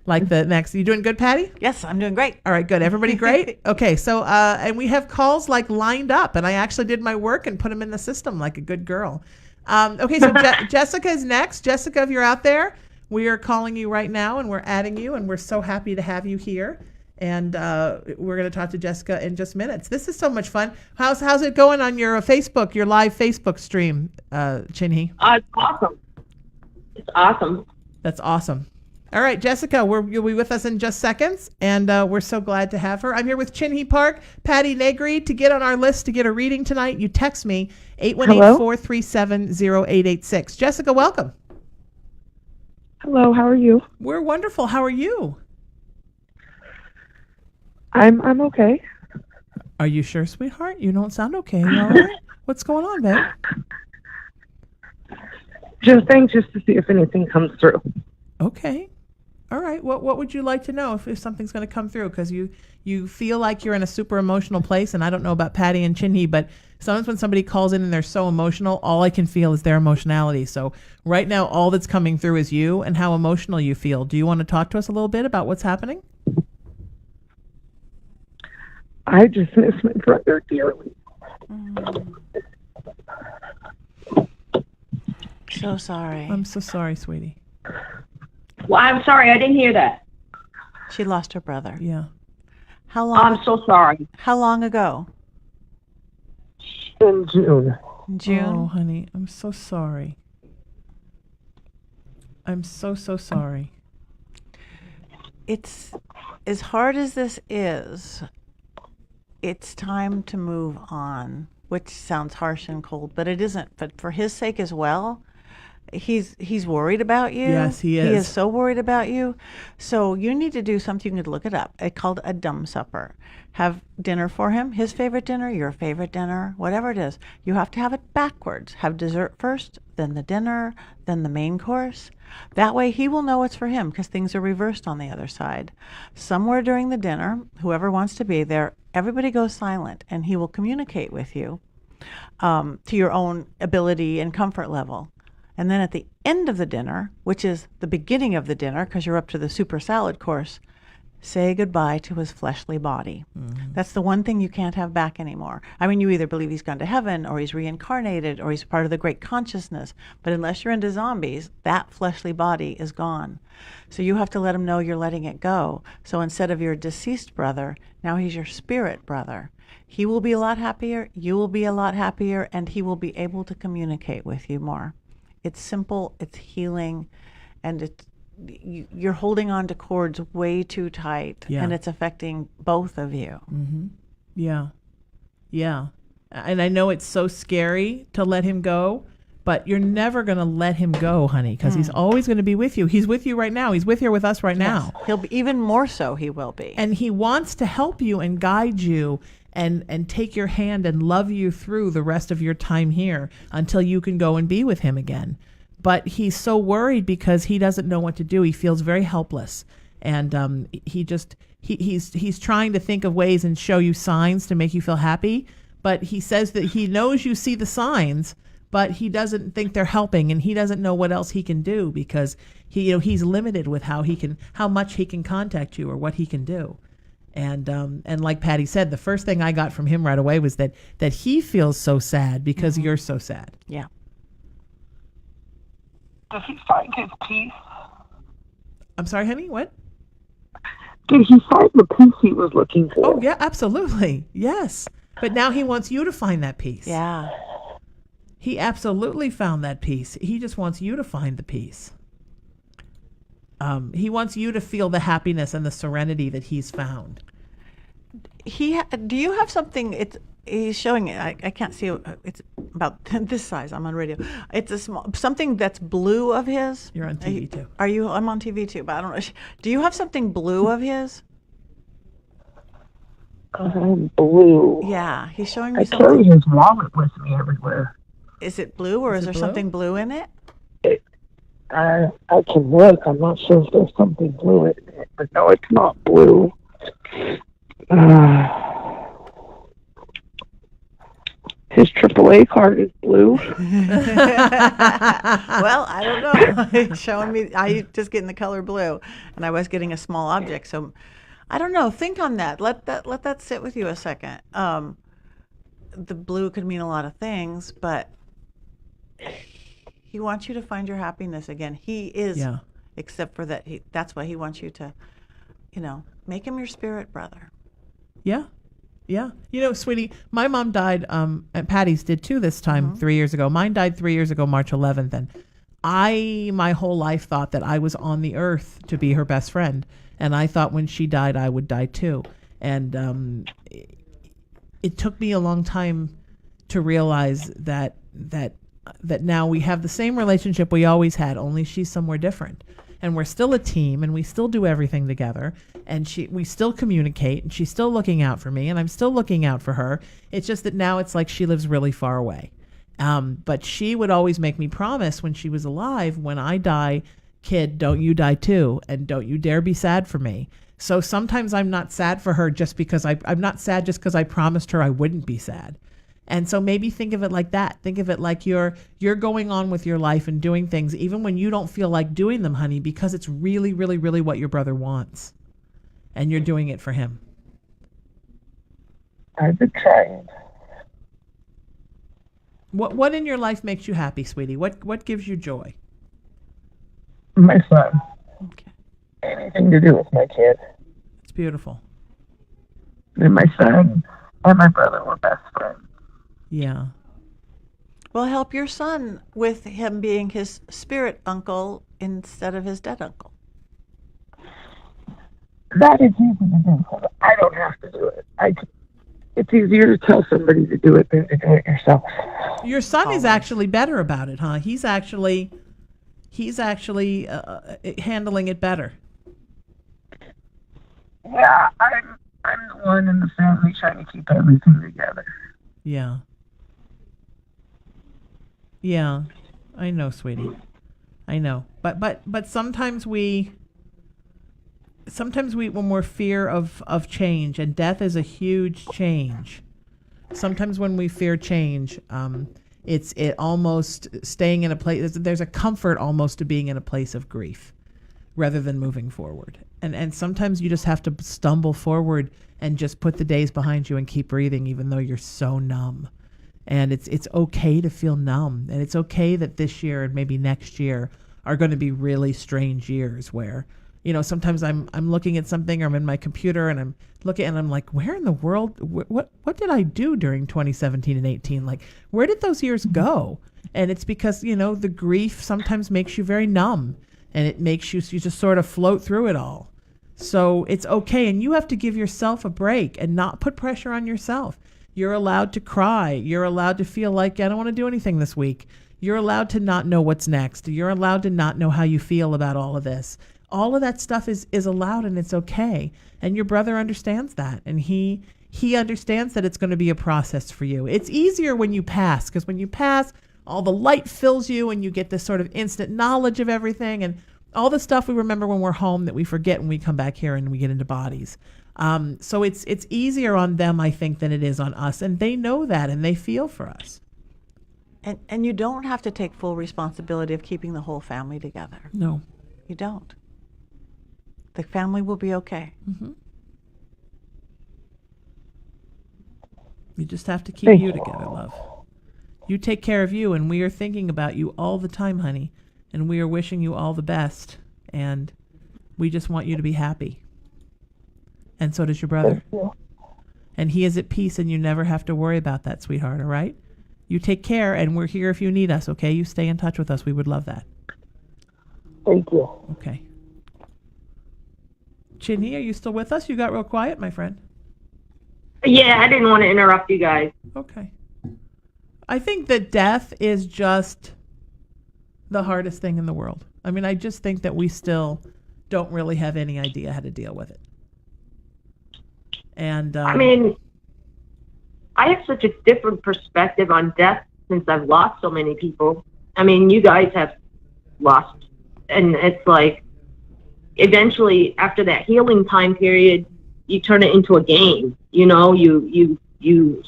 Like the next. You doing good, Patti? Yes, I'm doing great. All right, good. Everybody great? Okay, so and we have calls like lined up, and I actually did my work and put them in the system like a good girl. Okay, so Jessica is next. Jessica, if you're out there, we are calling you right now, and we're adding you, and we're so happy to have you here. And we're going to talk to Jessica in just minutes. This is so much fun. How's it going on your Facebook, your live Facebook stream, Chinhee? It's awesome. It's awesome. That's awesome. All right, Jessica, you'll be with us in just seconds, and we're so glad to have her. I'm here with Chinhee Park, Patti Negri. To get on our list to get a reading tonight, you text me, 818-437-0886. Jessica, welcome. Hello, how are you? We're wonderful. How are you? I'm okay. Are you sure, sweetheart? You don't sound okay. You all right? What's going on, babe? Just anxious to see if anything comes through. Okay. All right. What would you like to know if something's going to come through? Because you feel like you're in a super emotional place, and I don't know about Patti and Chinhee, but sometimes when somebody calls in and they're so emotional, all I can feel is their emotionality. So right now, all that's coming through is you and how emotional you feel. Do you want to talk to us a little bit about what's happening? I just miss my brother dearly. So sorry. I'm so sorry, sweetie. Well, I'm sorry. I didn't hear that. She lost her brother. Yeah. How long? I'm so sorry. How long ago? In June. In June. Oh, honey, I'm so sorry. I'm so sorry. It's as hard as this is. It's time to move on, which sounds harsh and cold, but it isn't. But for his sake as well, he's worried about you. Yes, he is. He is so worried about you. So you need to do something. You could look it up. It's called a dumb supper. Have dinner for him, his favorite dinner, your favorite dinner, whatever it is. You have to have it backwards. Have dessert first, then the dinner, then the main course. That way he will know it's for him because things are reversed on the other side. Somewhere during the dinner, whoever wants to be there, everybody goes silent and he will communicate with you to your own ability and comfort level. And then at the end of the dinner, which is the beginning of the dinner because you're up to the super salad course, say goodbye to his fleshly body. Mm-hmm. That's the one thing you can't have back anymore. I mean, you either believe he's gone to heaven or he's reincarnated or he's part of the great consciousness. But unless you're into zombies, that fleshly body is gone. So you have to let him know you're letting it go. So instead of your deceased brother, now he's your spirit brother. He will be a lot happier, you will be a lot happier, and he will be able to communicate with you more. It's simple, it's healing, and you're holding on to cords way too tight, and it's affecting both of you. Mm-hmm. Yeah. And I know it's so scary to let him go, but you're never going to let him go, honey, because he's always going to be with you. He's with you right now. He's with us right now. He'll be even more so. He will be. And he wants to help you and guide you and take your hand and love you through the rest of your time here until you can go and be with him again. But he's so worried because he doesn't know what to do. He feels very helpless. And he's trying to think of ways and show you signs to make you feel happy. But he says that he knows you see the signs, but he doesn't think they're helping, and he doesn't know what else he can do because he's limited with how much he can contact you or what he can do. And like Patti said, the first thing I got from him right away was that he feels so sad because you're so sad. Yeah. Does he find his peace? I'm sorry, honey, what? Did he find the peace he was looking for? Oh, yeah, absolutely. Yes. But now he wants you to find that peace. Yeah. He absolutely found that peace. He just wants you to find the peace. He wants you to feel the happiness and the serenity that he's found. Do you have something? He's showing it. I can't see it. It's about this size. I'm on radio. It's a something that's blue of his. You're on TV too. I'm on TV too, but I don't know. Do you have something blue of his? Blue. Yeah, he's showing me I something. carry his wallet with me everywhere. Is it blue, or is there something blue in it? I can look. I'm not sure if there's something blue in it, but no, it's not blue. His AAA card is blue. Well, I don't know. He's showing me. I just getting the color blue, and I was getting a small object. So, I don't know. Think on that. Let that sit with you a second. The blue could mean a lot of things, but he wants you to find your happiness again. He is, except for that. That's why he wants you to, make him your spirit brother. Yeah. Yeah. Sweetie, my mom died, and Patty's did too this time 3 years ago. Mine died 3 years ago, March 11th. And my whole life thought that I was on the earth to be her best friend. And I thought when she died, I would die too. And it took me a long time to realize that now we have the same relationship we always had, only she's somewhere different. And we're still a team, and we still do everything together, and we still communicate, and she's still looking out for me, and I'm still looking out for her. It's just that now it's like she lives really far away. But she would always make me promise when she was alive, when I die, kid, don't you die too, and don't you dare be sad for me. So sometimes I'm not sad for her just because I'm not sad just because I promised her I wouldn't be sad. And so maybe think of it like that. Think of it like you're going on with your life and doing things even when you don't feel like doing them, honey, because it's really, really, really what your brother wants. And you're doing it for him. I've been trying. What in your life makes you happy, sweetie? What gives you joy? My son. Okay. Anything to do with my kid. It's beautiful. And my son and my brother were best friends. Yeah. Well, help your son with him being his spirit uncle instead of his dead uncle. That is easy to do. I don't have to do it. It's easier to tell somebody to do it than to do it yourself. Your son is actually better about it, huh? He's actually handling it better. Yeah, I'm the one in the family trying to keep everything together. Yeah. Yeah, I know, sweetie. I know. But sometimes we when we're fear of change, and death is a huge change. Sometimes when we fear change, it almost staying in a place, there's a comfort almost to being in a place of grief rather than moving forward. And sometimes you just have to stumble forward and just put the days behind you and keep breathing even though you're so numb. And it's okay to feel numb. And it's okay that this year and maybe next year are going to be really strange years where, sometimes I'm looking at something, or I'm in my computer and I'm looking and I'm like, where in the world, what did I do during 2017 and 18? Like, where did those years go? And it's because, the grief sometimes makes you very numb, and it makes you just sort of float through it all. So it's okay. And you have to give yourself a break and not put pressure on yourself. You're allowed to cry. You're allowed to feel like, I don't want to do anything this week. You're allowed to not know what's next. You're allowed to not know how you feel about all of this. All of that stuff is allowed, and it's okay. And your brother understands that. And he understands that it's going to be a process for you. It's easier when you pass, because when you pass, all the light fills you and you get this sort of instant knowledge of everything and all the stuff we remember when we're home that we forget when we come back here and we get into bodies. So it's easier on them, I think, than it is on us. And they know that, and they feel for us. And you don't have to take full responsibility of keeping the whole family together. No. You don't. The family will be okay. Mm-hmm. You just have to keep you together, love. You take care of you, and we are thinking about you all the time, honey. And we are wishing you all the best. And we just want you to be happy. And so does your brother. And he is at peace, and you never have to worry about that, sweetheart, all right? You take care, and we're here if you need us, okay? You stay in touch with us. We would love that. Thank you. Okay. Chinhee, are you still with us? You got real quiet, my friend. Yeah, I didn't want to interrupt you guys. Okay. I think that death is just the hardest thing in the world. I mean, I just think that we still don't really have any idea how to deal with it. And I mean, I have such a different perspective on death since I've lost so many people. I mean, you guys have lost, and it's like, eventually, after that healing time period, you turn it into a game. You know, you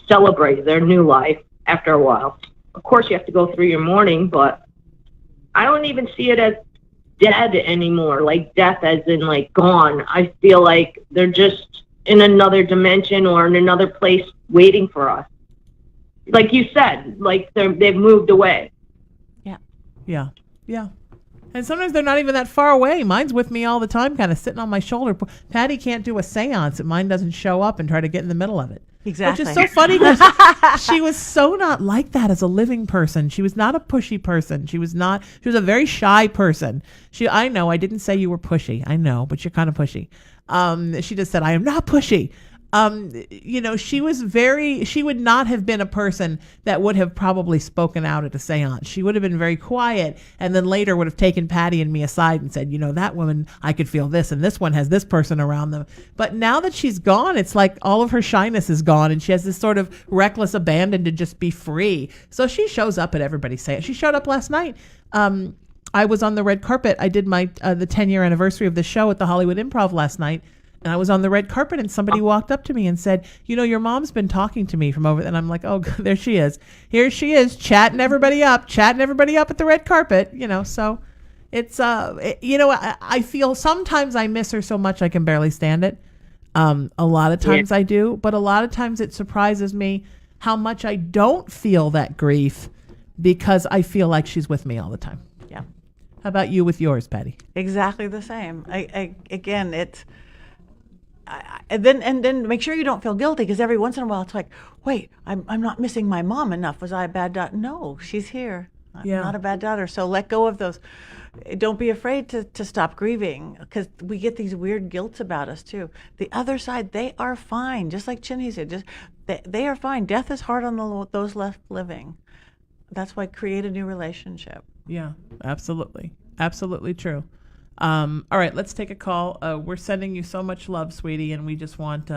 celebrate their new life after a while. Of course, you have to go through your mourning, but I don't even see it as dead anymore, like death as in like gone. I feel like they're just in another dimension or in another place waiting for us. Like you said, like they've moved away. Yeah. And sometimes they're not even that far away. Mine's with me all the time, kind of sitting on my shoulder. Patty can't do a seance if mine doesn't show up and try to get in the middle of it. Exactly. Which is so funny because she was so not like that as a living person. She was not a pushy person. She was a very shy person. I know, I didn't say you were pushy. I know, but you're kind of pushy. She just said, I am not pushy. She would not have been a person that would have probably spoken out at a seance. She would have been very quiet, and then later would have taken Patty and me aside and said, that woman, I could feel this, and this one has this person around them. But now that she's gone, it's like all of her shyness is gone, and she has this sort of reckless abandon to just be free. So she shows up at everybody's seance. She showed up last night. I was on the red carpet. I did my the 10-year anniversary of the show at the Hollywood Improv last night. And I was on the red carpet and somebody walked up to me and said, your mom's been talking to me from over. And I'm like, oh, there she is. Here she is chatting everybody up at the red carpet, So it's, I feel sometimes I miss her so much I can barely stand it. A lot of times I do, but a lot of times it surprises me how much I don't feel that grief because I feel like she's with me all the time. Yeah. How about you with yours, Patty? Exactly the same. Again, it's, and then make sure you don't feel guilty, because every once in a while it's like, wait, I'm not missing my mom enough. Was I a bad daughter? No, she's here. I'm not a bad daughter. So let go of those. Don't be afraid to stop grieving, because we get these weird guilts about us too. The other side, they are fine. Just like Chinhee said, they are fine. Death is hard on those left living. That's why create a new relationship. Yeah, absolutely. Absolutely true. All right, let's take a call. We're sending you so much love, sweetie, and we just want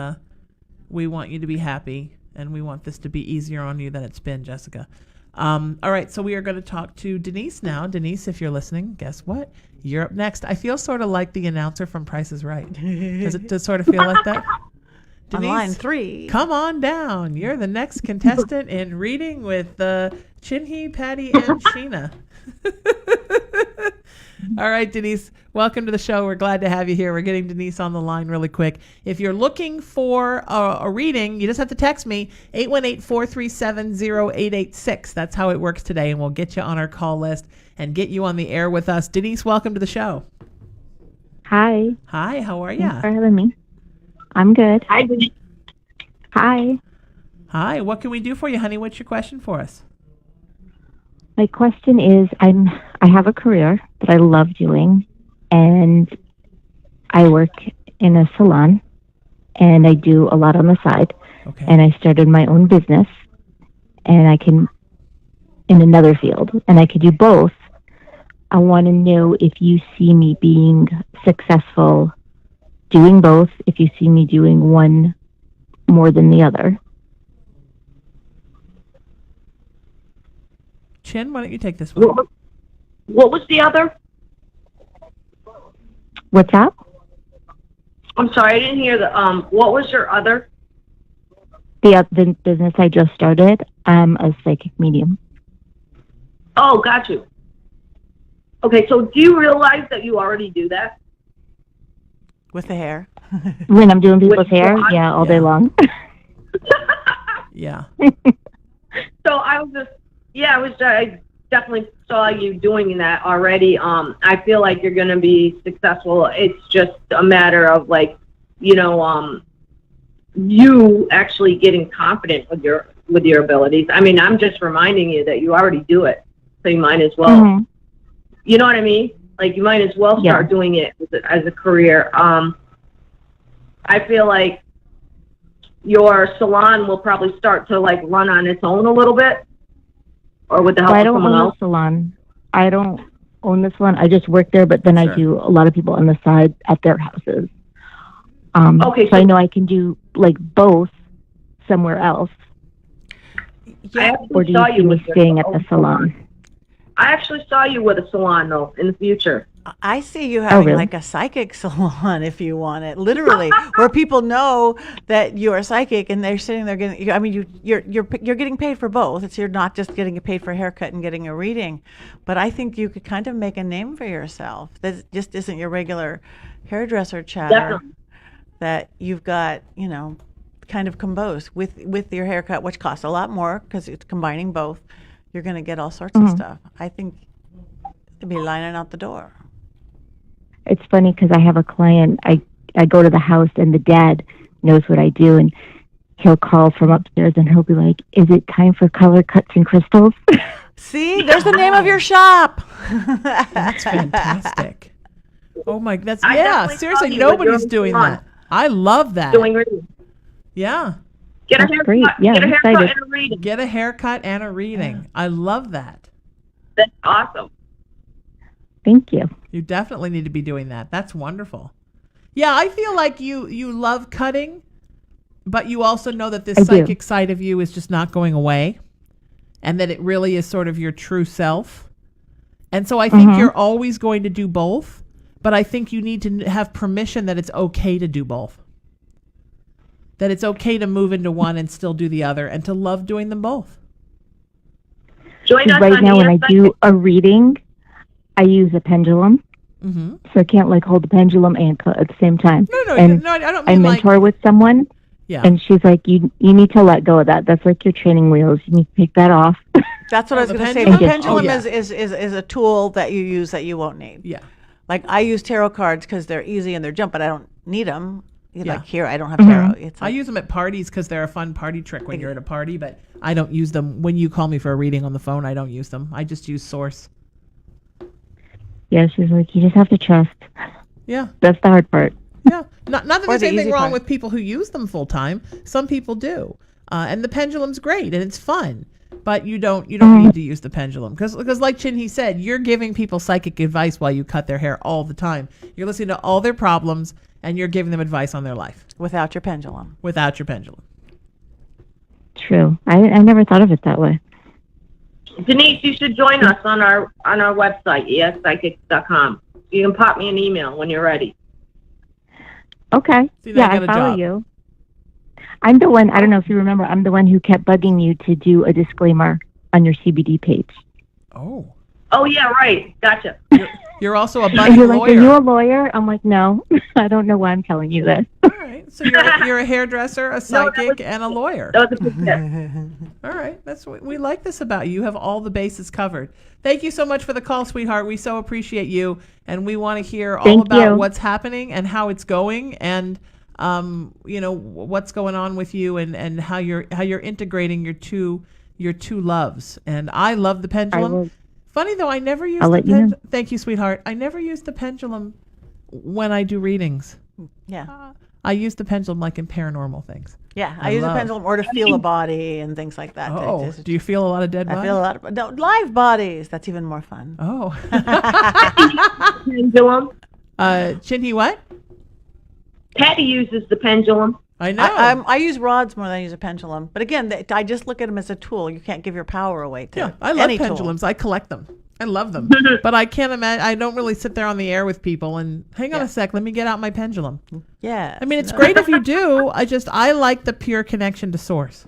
you to be happy, and we want this to be easier on you than it's been, Jessica. All right, so we are going to talk to Denise now. Denise, if you're listening, guess what? You're up next. I feel sort of like the announcer from Price is Right. Does it sort of feel like that? Denise, on line 3. Come on down. You're the next contestant in Reading with Chinhee, Patti, and Sheena. All right, Denise, welcome to the show. We're glad to have you here. We're getting Denise on the line really quick. If you're looking for a reading, you just have to text me, 818-437-0886. That's how it works today, and we'll get you on our call list and get you on the air with us. Denise, welcome to the show. Hi. Hi, how are you? Thanks for having me. I'm good. Hi, Denise. Hi. Hi, what can we do for you, honey? What's your question for us? My question is, I have a career that I love doing, and I work in a salon, and I do a lot on the side. Okay. And I started my own business, and I can, in another field, and I could do both. I want to know if you see me being successful doing both, if you see me doing one more than the other. Chin, why don't you take this one? What was the other? What's that? I'm sorry, I didn't hear the. What was your other? The business I just started, I'm a psychic medium. Oh, got you. Okay, so do you realize that you already do that? With the hair. When I'm doing people's hair, all day Yeah. long. Yeah. So I definitely saw you doing that already. I feel like you're going to be successful. It's just a matter of you actually getting confident with your abilities. I mean, I'm just reminding you that you already do it, so you might as well. Mm-hmm. You know what I mean? Like, you might as well start doing it as a career. I feel like your salon will probably start to run on its own a little bit, or with the help of someone else. I don't own the salon. I just work there, but then I do a lot of people on the side at their houses. Okay, so I know I can do like both somewhere else, or do you see me staying at the salon? I actually saw you with a salon, though, in the future. I see you having really? like a psychic salon if you want it, literally, where people know that you are psychic and they're sitting there getting. I mean, you're getting paid for both. You're not just getting paid for a haircut and getting a reading, but I think you could kind of make a name for yourself. That just isn't your regular hairdresser chatter. Definitely. That you've got, kind of combos with your haircut, which costs a lot more because it's combining both. You're going to get all sorts of stuff. I think to be lining out the door. It's funny because I have a client. I go to the house and the dad knows what I do, and he'll call from upstairs and he'll be like, "Is it time for color cuts and crystals?" See, there's the name of your shop. That's fantastic. Oh my, that's I yeah. definitely Seriously, saw you with nobody's your doing salon. that. I love that. Doing readings. Yeah. Get a That's haircut. great. Yeah, get a I'm haircut excited. and a reading. Get a haircut and a reading. I love that. That's awesome. Thank you. You definitely need to be doing that. That's wonderful. Yeah, I feel like you love cutting, but you also know that this I do. psychic side of you is just not going away, and that it really is sort of your true self. And so I think you're always going to do both, but I think you need to have permission that it's okay to do both. That it's okay to move into one and still do the other, and to love doing them both. Join us Right on now, when I ESPsychics. do a reading, I use a pendulum, so I can't like hold the pendulum and cut at the same time. No, and I don't I mean mentor with someone, yeah. and she's like, "You need to let go of that. That's like your training wheels. You need to take that off." That's what I was the going to say. pendulum? The pendulum Oh, yeah. is a tool that you use that you won't need. Yeah. Like I use tarot cards because they're easy and they're jump, but I don't need them. Yeah. Like here, I don't have tarot. It's I like, use them at parties because they're a fun party trick when you're at a party, but I don't use them. When you call me for a reading on the phone, I don't use them. I just use Source. Yeah, she's like, "You just have to trust." Yeah. That's the hard part. Yeah. Not that Or there's the anything easy wrong part. with people who use them full time. Some people do. And the pendulum's great and it's fun. But you don't need to use the pendulum because like Chinhee said, you're giving people psychic advice while you cut their hair all the time. You're listening to all their problems and you're giving them advice on their life without your pendulum. without your pendulum. True. I never thought of it that way. Denise, you should join us on our website, ESPsychics.com. You can pop me an email when you're ready. Okay. See, now Yeah, you got I a follow job. you. I'm the one. I don't know if you remember. I'm the one who kept bugging you to do a disclaimer on your CBD page. Oh. Oh, yeah, right. Gotcha. You're also a And budding you're like, "Are you lawyer. a lawyer?" I'm like, "No, I don't know why I'm telling you this." All right. So you're a hairdresser, a psychic, and a lawyer. That was a good tip. All right. That's what we like this about you. You have all the bases covered. Thank you so much for the call, sweetheart. We so appreciate you, and we want to hear all Thank about you. what's happening and how it's going, and what's going on with you, and how you're integrating your two loves. And I love the pendulum. will- Funny though, I never use I'll the let you know. pendulum. Thank you, sweetheart. I never use the pendulum when I do readings. Yeah. I use the pendulum like in paranormal things. Yeah. I I use a love- pendulum or to feel a body and things like that. Oh, do you feel a lot of dead I bodies? feel a lot of no, live bodies. That's even more fun. Oh. Pendulum. Chinhee, what? Patty uses the pendulum. I know. I use rods more than I use a pendulum. But again, I just look at them as a tool. You can't give your power away to Yeah, I love any tool. pendulums. I collect them. I love them. But I can't imagine. I don't really sit there on the air with people and hang on a sec. Let me get out my pendulum. Yeah. I mean, it's great if you do. I like the pure connection to source.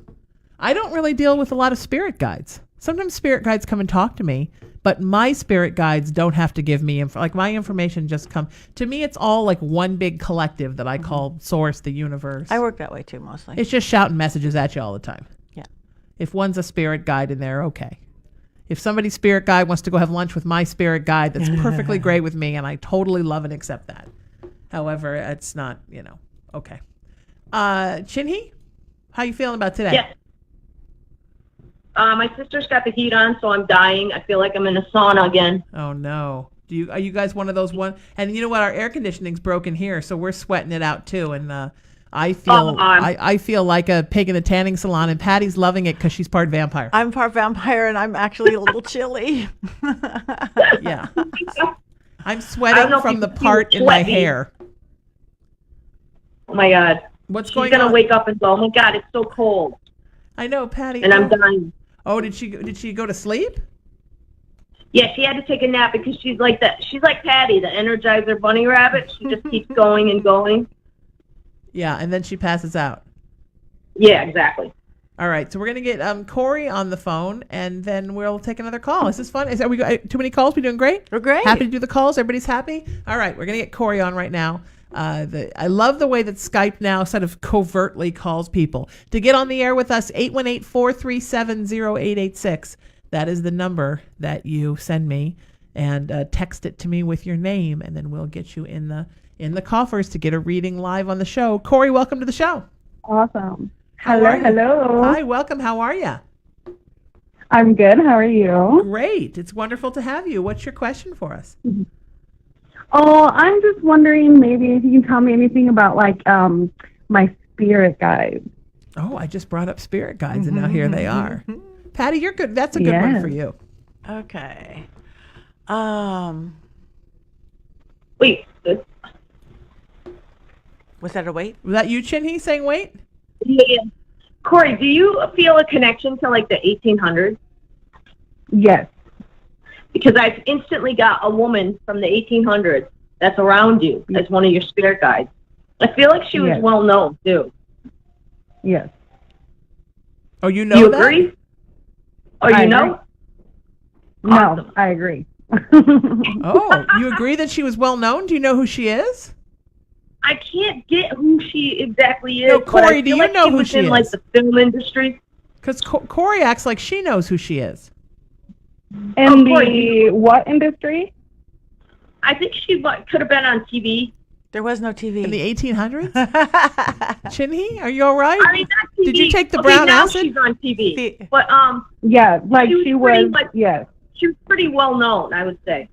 I don't really deal with a lot of spirit guides. Sometimes spirit guides come and talk to me, but my spirit guides don't have to give me info. Like my information just come to me. It's all like one big collective that I call source, the universe. I work that way too, mostly. It's just shouting messages at you all the time. Yeah. If one's a spirit guide in there, okay. If somebody's spirit guide wants to go have lunch with my spirit guide, that's perfectly great with me, and I totally love and accept that. However, it's not, okay. Chinhee, how you feeling about today? Yes. My sister's got the heat on, so I'm dying. I feel like I'm in a sauna again. Oh no. Are you guys one of those one? And you know what? Our air conditioning's broken here, so we're sweating it out too. And I feel I feel like a pig in a tanning salon, and Patty's loving it because she's part vampire. I'm part vampire, and I'm actually a little chilly. Yeah. I'm I don't sweating know if from you the can see part the in my sweat. hair. Oh my God. What's She's going gonna on? wake up and go, oh my God, it's so cold, I know, Patty. and I'm dying. Oh, did she go to sleep? Yeah, she had to take a nap because she's like that. She's like Patty, the Energizer Bunny Rabbit. She just keeps going and going. Yeah, and then she passes out. Yeah, exactly. All right, so we're gonna get Corey on the phone, and then we'll take another call. Is this fun? Are we too many calls? We doing great? We're great. Happy to do the calls. Everybody's happy. All right, we're gonna get Corey on right now. I love the way that Skype now sort of covertly calls people. To get on the air with us, 818-437-0886. That is the number that you send me, and text it to me with your name, and then we'll get you in the coffers to get a reading live on the show. Corey, welcome to the show. Awesome. How are you? Hello. Hi, welcome. How are you? I'm good. How are you? Great. It's wonderful to have you. What's your question for us? Oh, I'm just wondering maybe if you can tell me anything about like my spirit guides. Oh, I just brought up spirit guides, and now here they are. Patty, you're good. That's a good one for you. Okay. Wait. Was that a wait? Was that you, Chinhee, saying wait? Yeah. Corey, do you feel a connection to like the 1800s? Yes. Because I've instantly got a woman from the 1800s that's around you as one of your spirit guides. I feel like she was Yes. well known too. Yes. Oh, you know Do you that? agree? Oh, I you know? agree. No, I agree. Oh, you agree that she was well known? Do you know who she is? I can't get who she exactly is. No, but I Corey, do feel you like know she who was she in, like is? the film industry. Because Corey acts like she knows who she is. In Corey, the what industry? I think she could have been on TV. There was no TV. In the 1800s? Chinhee, are you all right? I mean, not TV. Did you take the Okay, brown now acid? she's on TV. The- But Yeah, like She she was pretty was. much- Yes. she was pretty well known, I would say.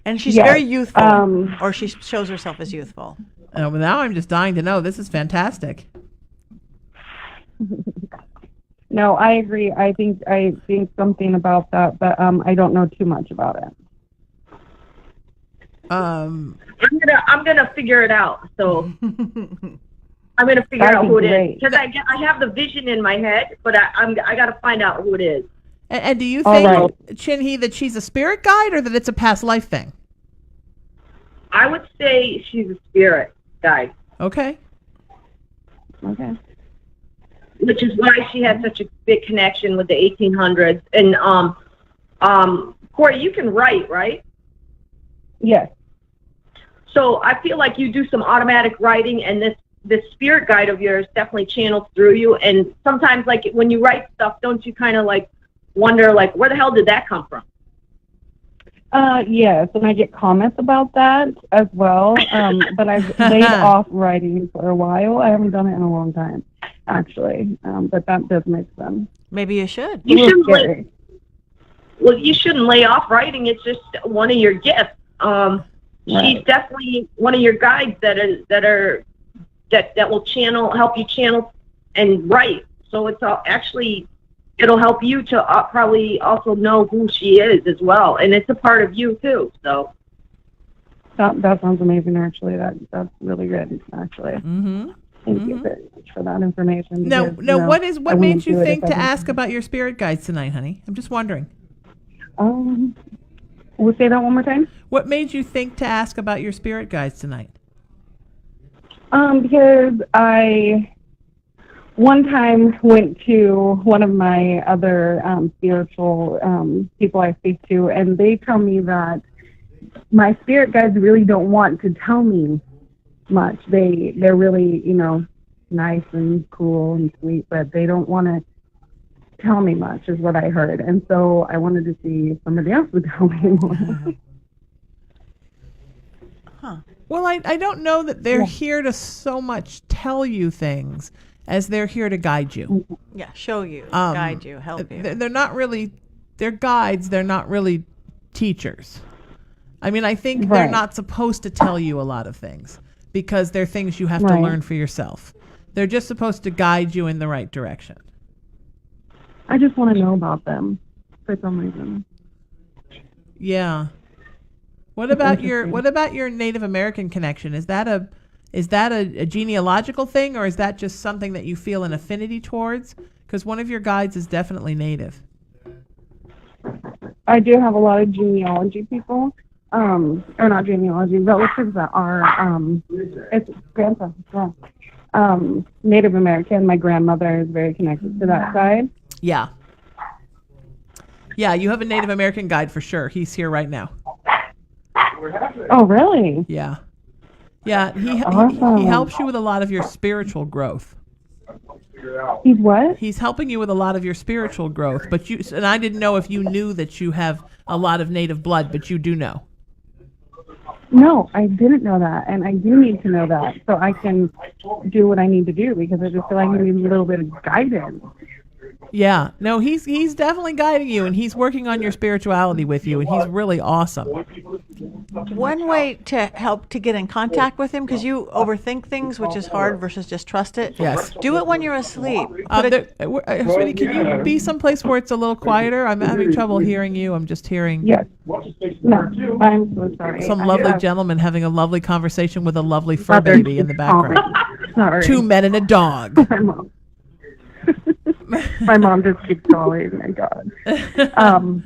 And she's Yes. very youthful, Or she shows herself as youthful. Oh, well, now I'm just dying to know. This is fantastic. No, I agree. I think something about that, but I don't know too much about it. Um, I'm gonna figure it out. So I'm gonna figure That'd out be who it is great. because I have the vision in my head, but I gotta find out who it is. and do you All think, right. Chinhee, that she's a spirit guide or that it's a past life thing? I would say she's a spirit guide, Okay. Okay. which is why she had such a big connection with the 1800s. And Corey, you can write, right? Yes. So I feel like you do some automatic writing, and this spirit guide of yours definitely channels through you. And sometimes, like when you write stuff, don't you kind of like wonder, like, where the hell did that come from? Yes, and I get comments about that as well. But I've laid off writing for a while. I haven't done it in a long time, actually. But that does make sense. Maybe you should. You A little shouldn't scary. Well, you shouldn't lay off writing. It's just one of your gifts. She's Right. definitely one of your guides that will help you channel and write. So it's actually it'll help you to probably also know who she is as well, and it's a part of you too. So That sounds amazing, actually. That's really good, actually. Mm-hmm. Thank you very much for that information. No, because, you know, what I made wouldn't you do it think if I to didn't. ask about your spirit guides tonight, honey? I'm just wondering. We'll say that one more time. What made you think to ask about your spirit guides tonight? Because I one time went to one of my other spiritual people I speak to, and they tell me that my spirit guides really don't want to tell me much. They're really, nice and cool and sweet, but they don't want to tell me much, is what I heard. And so I wanted to see if somebody else would tell me more. Well, I don't know that they're here to so much tell you things as they're here to guide you. Yeah, show you, guide you, help you. They're not really, they're guides, they're not really teachers. I mean, I think they're Right. not supposed to tell you a lot of things because they're things you have to Right. learn for yourself. They're just supposed to guide you in the right direction. I just want to know about them for some reason. Yeah. What It's about your interesting. Native American connection? Is that Is that a genealogical thing, or is that just something that you feel an affinity towards? Because one of your guides is definitely Native. I do have a lot of genealogy people, or not genealogy, relatives that are, it's grandpa, Native American. My grandmother is very connected to that side. Yeah. Yeah, you have a Native American guide for sure. He's here right now. Oh, really? Yeah. Yeah, he helps you with a lot of your spiritual growth. He's what? He's helping you with a lot of your spiritual growth. But and I didn't know if you knew that you have a lot of Native blood, but you do know. No, I didn't know that, and I do need to know that so I can do what I need to do, because I just feel like I need a little bit of guidance. Yeah, no, he's definitely guiding you, and he's working on your spirituality with you, and he's really awesome. One way to help to get in contact with him, because you overthink things, which is hard, versus just trust it. Yes. Do it when you're asleep. Sweetie, can you be someplace where it's a little quieter? I'm having trouble hearing you. I'm just hearing Yes. No, I'm so sorry. some lovely gentleman having a lovely conversation with a lovely fur baby in the background. Sorry. 2 men and a dog. My mom. My mom just keeps calling. My God.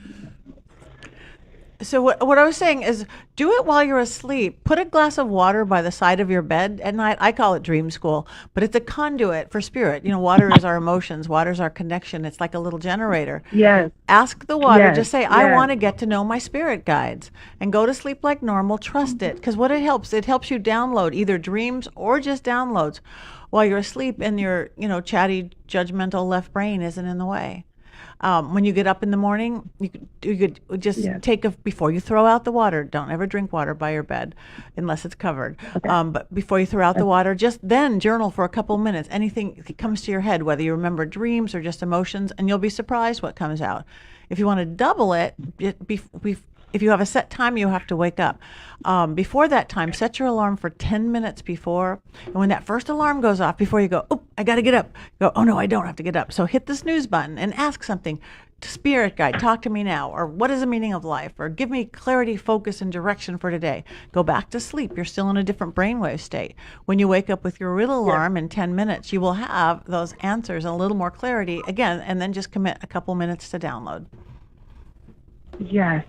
So what I was saying is, do it while you're asleep. Put a glass of water by the side of your bed at night. I call it dream school, but it's a conduit for spirit. You know, water is our emotions. Water is our connection. It's like a little generator. Yes. Ask the water. Yes. Just say, I want to get to know my spirit guides, and go to sleep like normal. Trust it, because what it helps you download either dreams or just downloads while you're asleep, and your chatty, judgmental left brain isn't in the way. When you get up in the morning, you could just take before you throw out the water. Don't ever drink water by your bed unless it's covered. Okay. But before you throw out the water, just then journal for a couple minutes. Anything that comes to your head, whether you remember dreams or just emotions, and you'll be surprised what comes out. If you want to double it, if you have a set time, you have to wake up. Before that time, set your alarm for 10 minutes before. And when that first alarm goes off, before you go, oh, I got to get up. Go, oh, no, I don't have to get up. So hit the snooze button and ask something. Spirit guide, talk to me now. Or what is the meaning of life? Or give me clarity, focus, and direction for today. Go back to sleep. You're still in a different brainwave state. When you wake up with your real alarm in 10 minutes, you will have those answers and a little more clarity again, and then just commit a couple minutes to download. Yes.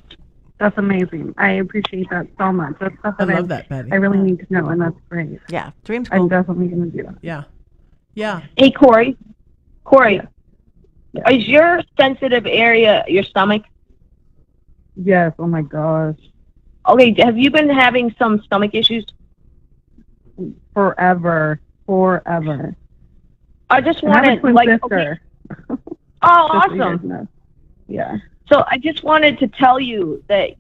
That's amazing. I appreciate that so much. That's stuff that I love that, Patti. I really need to know, and that's great. Yeah, dream school. I'm definitely going to do that. Yeah. Yeah. Hey, Corey. Is your sensitive area your stomach? Yes. Oh, my gosh. Okay, have you been having some stomach issues? Forever. I just I have a wanted, twin like, sister. okay. Oh, awesome. Know. Yeah. So I just wanted to tell you that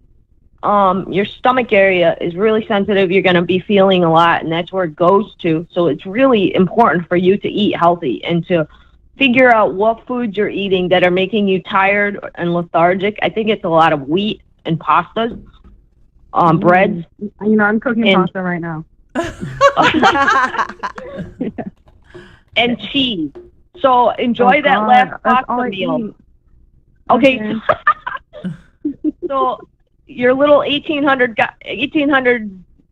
your stomach area is really sensitive. You're going to be feeling a lot, and that's where it goes to. So it's really important for you to eat healthy and to figure out what foods you're eating that are making you tired and lethargic. I think it's a lot of wheat and pastas, breads. I'm cooking pasta right now. And cheese. So enjoy that last pasta meal. Okay. So your little 1800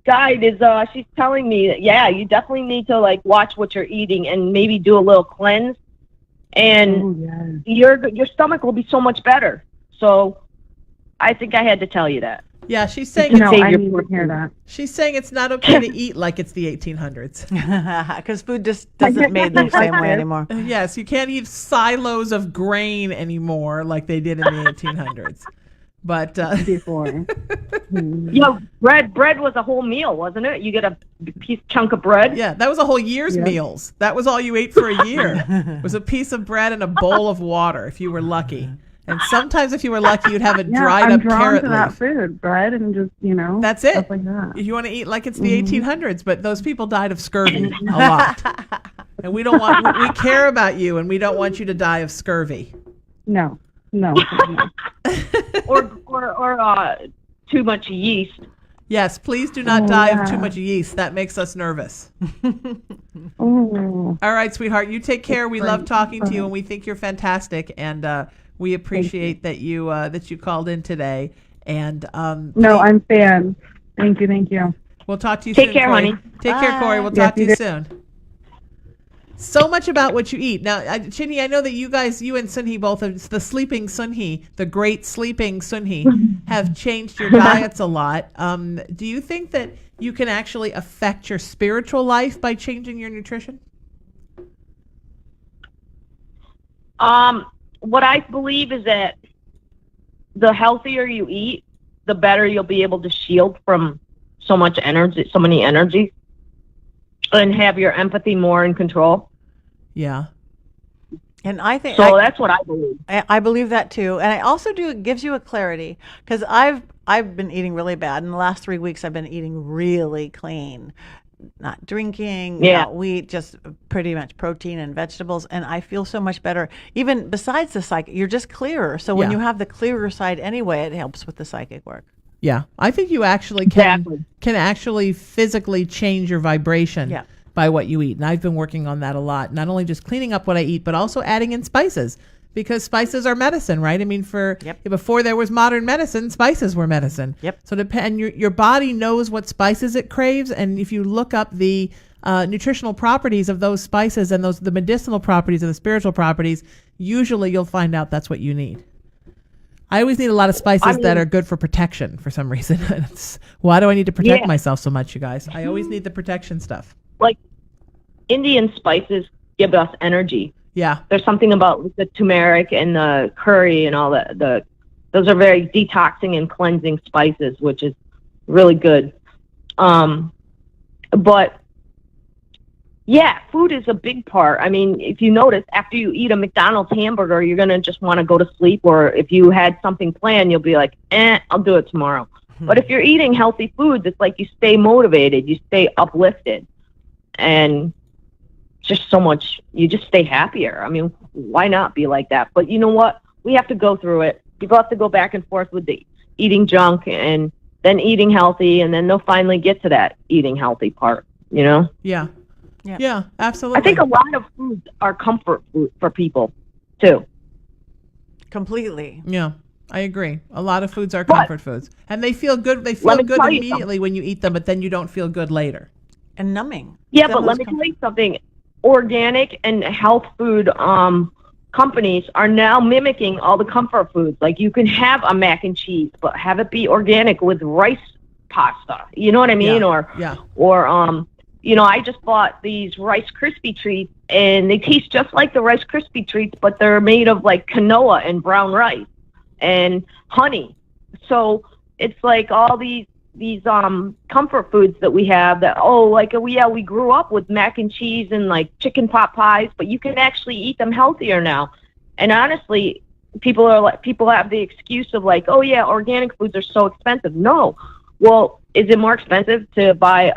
guide is she's telling me that you definitely need to watch what you're eating and maybe do a little cleanse, and your stomach will be so much better. So I think I had to tell you that. Yeah, she's saying I need to hear that. She's saying it's not okay to eat like it's the 1800s. Because food just doesn't made the same way anymore. Yes, you can't eat silos of grain anymore like they did in the 1800s. But before. Bread was a whole meal, wasn't it? You get a chunk of bread. Yeah, that was a whole year's meals. That was all you ate for a year. It was a piece of bread and a bowl of water if you were lucky. And sometimes, if you were lucky, you'd have a dried up carrot leaf. That food, bread, and just That's it. Stuff like that. You want to eat like it's the 1800s, but those people died of scurvy a lot, and we don't want. We care about you, and we don't want you to die of scurvy. No. or too much yeast. Yes, please do not die of too much yeast. That makes us nervous. All right, sweetheart, you take care. We love talking to you, and we think you're fantastic, and we appreciate that you called in today. And I'm fan. Thank you. We'll talk to you Take soon, care, Corey. honey. Take care, Corey. We'll talk to you soon. So much about what you eat. Now, Chinhee, I know that you and Chinhee both, the sleeping Chinhee, the great sleeping Chinhee, have changed your diets a lot. Do you think that you can actually affect your spiritual life by changing your nutrition? What I believe is that the healthier you eat, the better you'll be able to shield from so many energies, and have your empathy more in control. Yeah. And I think so. That's what I believe. I believe that too, and I also do. It gives you a clarity because I've been eating really bad. In the last 3 weeks, I've been eating really clean, not drinking, not wheat, just pretty much protein and vegetables, and I feel so much better. Even besides the psychic, you're just clearer. So when you have the clearer side anyway, it helps with the psychic work. Yeah, I think you actually can actually physically change your vibration. Yeah. By what you eat. And I've been working on that a lot. Not only just cleaning up what I eat, but also adding in spices, because spices are medicine, right? I mean, before there was modern medicine, spices were medicine. Yep. So your body knows what spices it craves. And if you look up the nutritional properties of those spices and the medicinal properties and the spiritual properties, usually you'll find out that's what you need. I always need a lot of spices that are good for protection for some reason. Why do I need to protect myself so much, you guys? I always need the protection stuff. Like Indian spices give us energy. Yeah. There's something about the turmeric and the curry and all that. Those are very detoxing and cleansing spices, which is really good. But yeah, food is a big part. I mean, if you notice, after you eat a McDonald's hamburger, you're going to just want to go to sleep. Or if you had something planned, you'll be like, I'll do it tomorrow. But if you're eating healthy foods, it's like you stay motivated, you stay uplifted. And just so much, you just stay happier. I mean, why not be like that? But you know what? We have to go through it. People have to go back and forth with the eating junk and then eating healthy, and then they'll finally get to that eating healthy part, you know? Yeah, absolutely. I think a lot of foods are comfort food for people, too. Completely. Yeah, I agree. A lot of foods are comfort foods. And they feel good. They feel good immediately when you eat them, but then you don't feel good later. And numbing. Yeah, but let me tell you something. Organic and health food companies are now mimicking all the comfort foods. Like you can have a mac and cheese, but have it be organic with rice pasta. You know what I mean? Or you know, I just bought these Rice Krispie treats, and they taste just like the Rice Krispie treats, but they're made of like quinoa and brown rice and honey. So it's like all these comfort foods that we have that, we grew up with mac and cheese and like chicken pot pies, but you can actually eat them healthier now. And honestly, people have the excuse of like, oh yeah, organic foods are so expensive. No. Well, is it more expensive to buy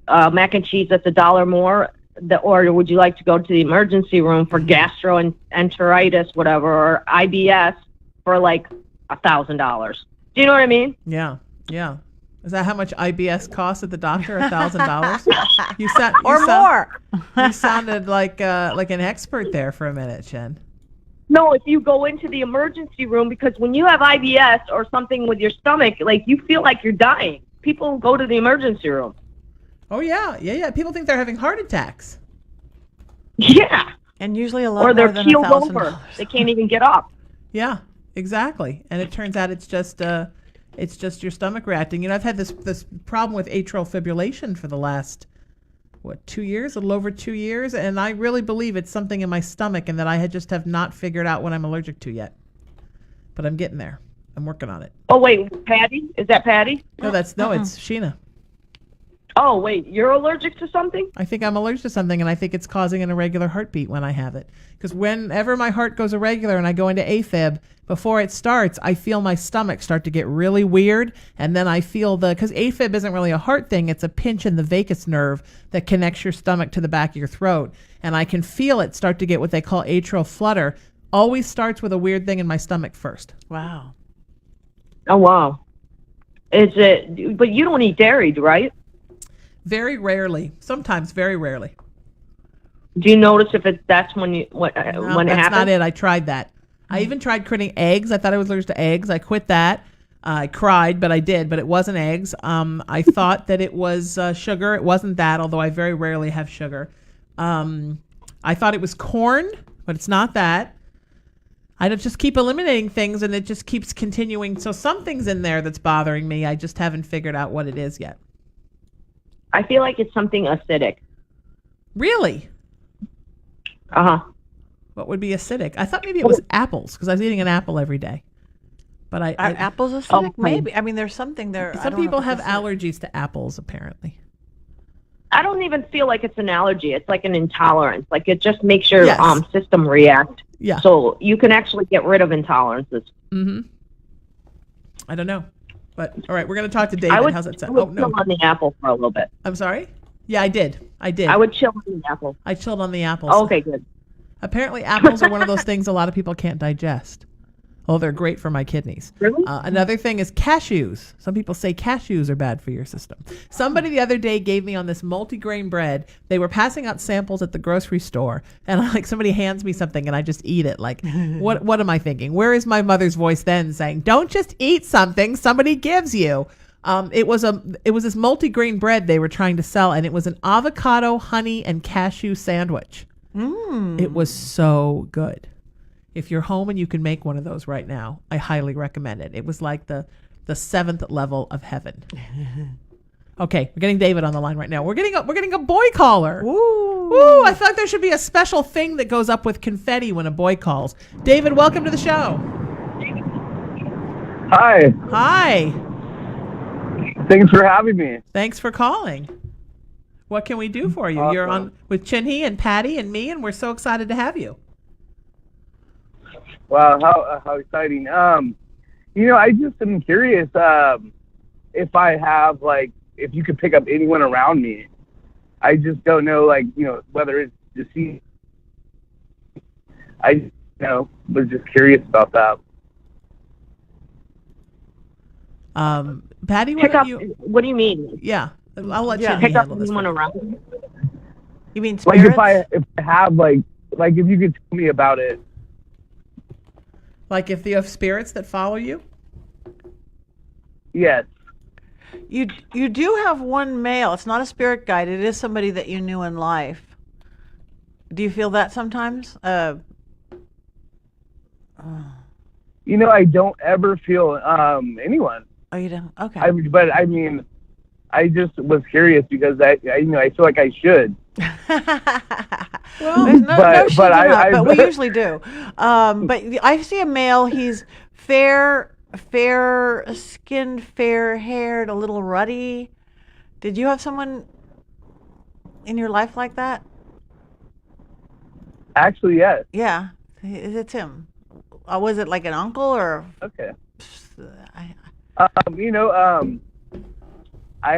a mac and cheese that's $1 more, or would you like to go to the emergency room for gastroenteritis, whatever, or IBS for like $1,000? Do you know what I mean? Yeah. Yeah. Is that how much IBS costs at the doctor? $1,000? More. You sounded like an expert there for a minute, Jen. No, if you go into the emergency room, because when you have IBS or something with your stomach, like you feel like you're dying. People go to the emergency room. Oh yeah. People think they're having heart attacks. Yeah. And usually a lot more than $1,000. Or they're keeled over. They can't even get up. Yeah, exactly. And it turns out it's just your stomach reacting. You know, I've had this problem with atrial fibrillation for the last 2 years, a little over 2 years, and I really believe it's something in my stomach and that I just have not figured out what I'm allergic to yet. But I'm getting there. I'm working on it. Oh wait, Patti? Is that Patti? No, it's Sheena. Oh wait, you're allergic to something? I think I'm allergic to something, and I think it's causing an irregular heartbeat when I have it. Because whenever my heart goes irregular and I go into AFib, before it starts, I feel my stomach start to get really weird, and then I feel because AFib isn't really a heart thing, it's a pinch in the vagus nerve that connects your stomach to the back of your throat, and I can feel it start to get what they call atrial flutter. Always starts with a weird thing in my stomach first. Wow. Oh wow. But you don't eat dairy, right? Very rarely. Sometimes, very rarely. Do you notice if that's when it No, happens? That's not it. I tried that. I even tried quitting eggs. I thought I was allergic to eggs. I quit that. I cried, but I did, but it wasn't eggs. I thought that it was sugar. It wasn't that, although I very rarely have sugar. I thought it was corn, but it's not that. I just keep eliminating things, and it just keeps continuing. So something's in there that's bothering me. I just haven't figured out what it is yet. I feel like it's something acidic. Really? Uh-huh. What would be acidic? I thought maybe it was apples, because I was eating an apple every day. But Are apples acidic? Maybe. I mean, there's something there. Some people have allergies to apples, apparently. I don't even feel like it's an allergy. It's like an intolerance. Like it just makes your Yes. system react. Yeah. So you can actually get rid of intolerances. Mm-hmm. I don't know. But, all right, we're going to talk to David. I would, How's that sound? chill on the apple for a little bit. I'm sorry? Yeah, I did. I would chill on the apple. I chilled on the apples. Oh, okay, good. Apparently, apples are one of those things a lot of people can't digest. Oh, they're great for my kidneys. Really? Another thing is cashews. Some people say cashews are bad for your system. Somebody the other day gave me on this multigrain bread. They were passing out samples at the grocery store, and somebody hands me something, and I just eat it. Like, what am I thinking? Where is my mother's voice then saying, "Don't just eat something somebody gives you"? It was this multigrain bread they were trying to sell, and it was an avocado, honey, and cashew sandwich. It was so good. If you're home and you can make one of those right now, I highly recommend it. It was like the 7th level of heaven. Okay, we're getting David on the line right now. We're getting a boy caller. Woo! I feel like there should be a special thing that goes up with confetti when a boy calls. David, welcome to the show. Hi. Hi. Thanks for having me. How for calling. What can we do for you? Awesome. You're on with Chinhee and Patti and me, and we're so excited to have you. Wow, how exciting. I just am curious if I have, if you could pick up anyone around me. I just don't know, whether it's deceased. I, was just curious about that. Patti, what do you mean? Yeah, I'll let Chinhee pick up handle this anyone one. around. You mean spirits? If I have, if you could tell me about it. Like if you have spirits that follow you? Yes. You do have one male. It's not a spirit guide. It is somebody that you knew in life. Do you feel that sometimes? I don't ever feel anyone. Oh, you don't? Okay. I just was curious because I feel like I should. Well, but we usually do. But I see a male. He's fair skinned, fair haired, a little ruddy. Did you have someone in your life like that? Actually, yes. Yeah, it's him. Was it like an uncle or? Okay. I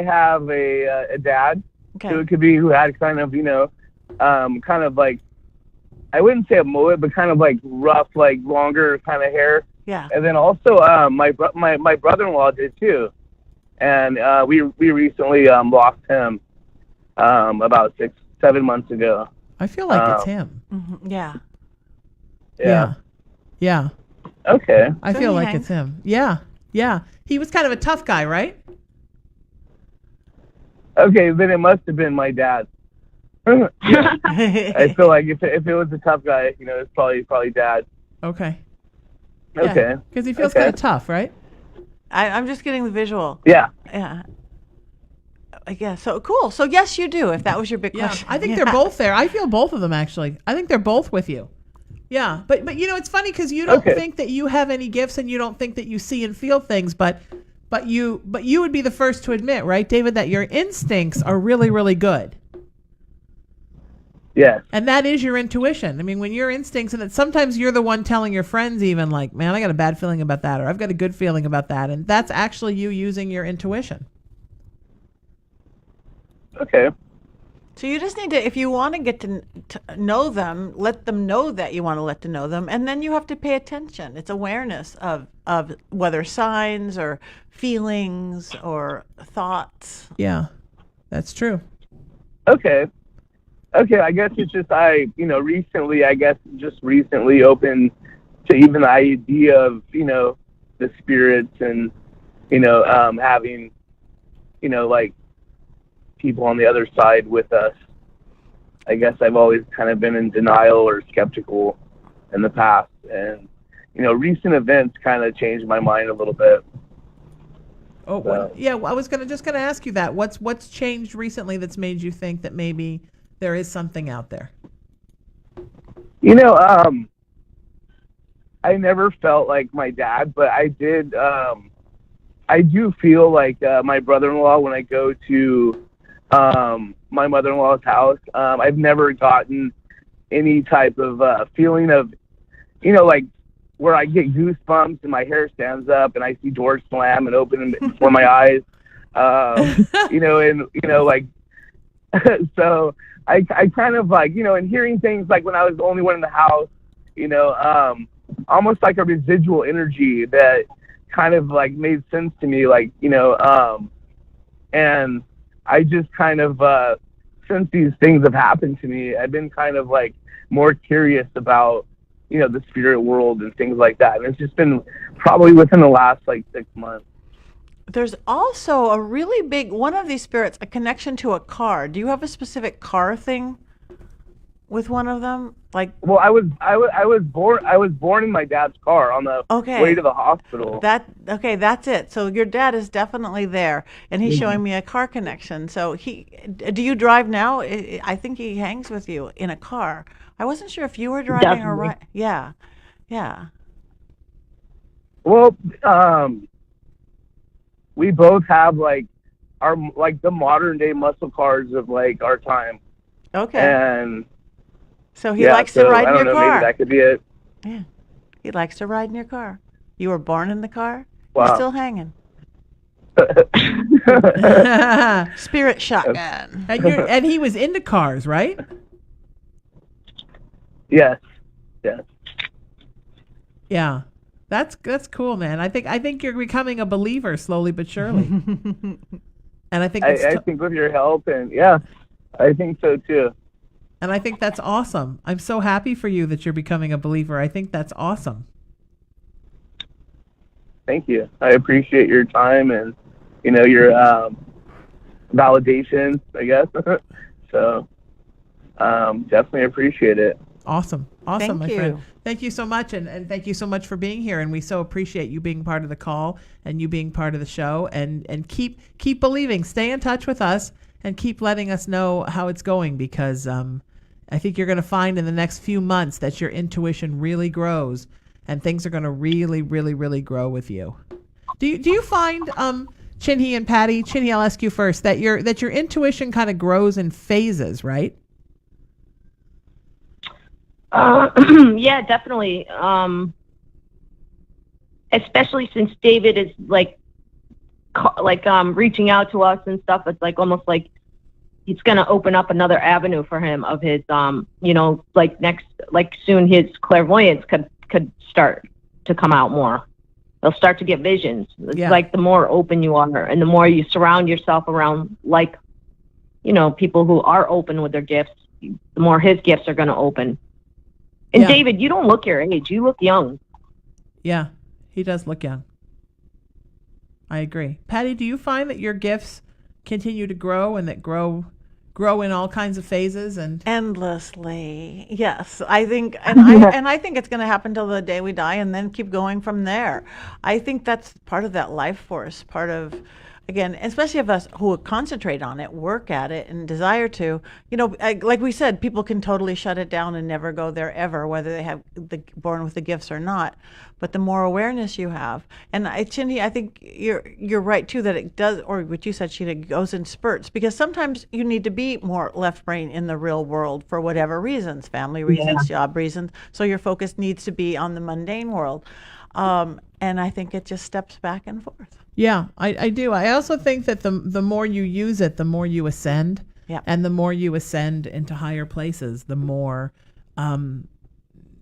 have a dad. Okay. So it could be who had kind of, I wouldn't say a mullet, but kind of like rough, like longer kind of hair. Yeah. And then also my brother-in-law did too, and we recently lost him about 6-7 months ago. I feel like it's him. Mm-hmm. Yeah. Yeah. Okay. I feel like it's him. Yeah. He was kind of a tough guy, right? Okay, then it must have been my dad. I feel like if it was a tough guy, it's probably dad. Okay. Okay. Because he feels kind of tough, right? I'm just getting the visual. Yeah. Yeah. I guess. So cool. So yes, you do. If that was your big question. I think they're both there. I feel both of them actually. I think they're both with you. Yeah, but it's funny because you don't think that you have any gifts, and you don't think that you see and feel things, but you would be the first to admit, right, David, that your instincts are really, really good. Yes. And that is your intuition. I mean, when your instincts, and sometimes you're the one telling your friends even like, man, I got a bad feeling about that, or I've got a good feeling about that, and that's actually you using your intuition. Okay. So you just need to, if you want to get to know them, let them know that you want to know them, and then you have to pay attention. It's awareness of whether signs or feelings or thoughts. Yeah, that's true. Okay, I guess it's just recently opened to even the idea of, the spirits and having, like people on the other side with us. I guess I've always kind of been in denial or skeptical in the past, and recent events kind of changed my mind a little bit. Oh, well, yeah. Well, I was just gonna ask you that. What's changed recently that's made you think that maybe there is something out there? I never felt like my dad, but I did. I do feel like my brother-in-law when I go to my mother-in-law's house. I've never gotten any type of feeling of, like where I get goosebumps and my hair stands up and I see doors slam and open before my eyes. Like, so I kind of like, and hearing things like when I was the only one in the house, almost like a residual energy that kind of like made sense to me, like, and I just kind of, since these things have happened to me, I've been kind of like more curious about, the spirit world and things like that. And it's just been probably within the last like 6 months. There's also a really big, one of these spirits, a connection to a car. Do you have a specific car thing with one of them? Like, well, I was born in my dad's car on the way to the hospital. That's it. So your dad is definitely there, and he's showing me a car connection. So do you drive now? I think he hangs with you in a car. I wasn't sure if you were driving or right. Yeah. Well, we both have like the modern day muscle cars of like our time. Okay. And so he likes to ride in your car. Maybe that could be it. Yeah. He likes to ride in your car. You were born in the car? Wow. You're still hanging. Spirit shotgun. And he was into cars, right? Yes. Yeah. That's cool, man. I think you're becoming a believer slowly but surely. And I think I think with your help, and yeah, I think so too. And I think that's awesome. I'm so happy for you that you're becoming a believer. I think that's awesome. Thank you. I appreciate your time and your validation, I guess. So definitely appreciate it. Awesome, Thank my you. friend. Thank you so much, and thank you so much for being here. And we so appreciate you being part of the call and you being part of the show. And keep believing. Stay in touch with us and keep letting us know how it's going, because I think you're going to find in the next few months that your intuition really grows and things are going to really, really, really grow with you. Do you find Chinhee and Patti? Chinhee, I'll ask you first. That your intuition kind of grows in phases, right? Yeah, definitely. Especially since David is reaching out to us and stuff. It's like almost like it's going to open up another avenue for him of his, soon his clairvoyance could start to come out more. They'll start to get visions. It's like the more open you are and the more you surround yourself around, people who are open with their gifts, the more his gifts are going to open. And David, you don't look your age. You look young. Yeah, he does look young. I agree. Patti, do you find that your gifts continue to grow and that grow in all kinds of phases and endlessly? Yes, I think, I think it's going to happen till the day we die, and then keep going from there. I think that's part of that life force. Part of, again, especially of us who concentrate on it, work at it, and desire to, like we said, people can totally shut it down and never go there ever, whether they have born with the gifts or not. But the more awareness you have, and Chinhee, I think you're right too, that it does, or what you said, Sheena, goes in spurts, because sometimes you need to be more left brain in the real world for whatever reasons, family reasons, job reasons. So your focus needs to be on the mundane world. And I think it just steps back and forth. Yeah, I do. I also think that the more you use it, the more you ascend. Yeah. And the more you ascend into higher places, the more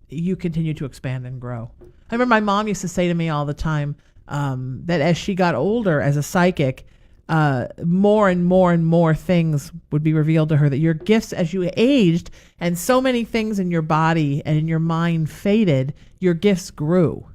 you continue to expand and grow. I remember my mom used to say to me all the time that as she got older as a psychic, more and more and more things would be revealed to her, that your gifts as you aged and so many things in your body and in your mind faded, your gifts grew.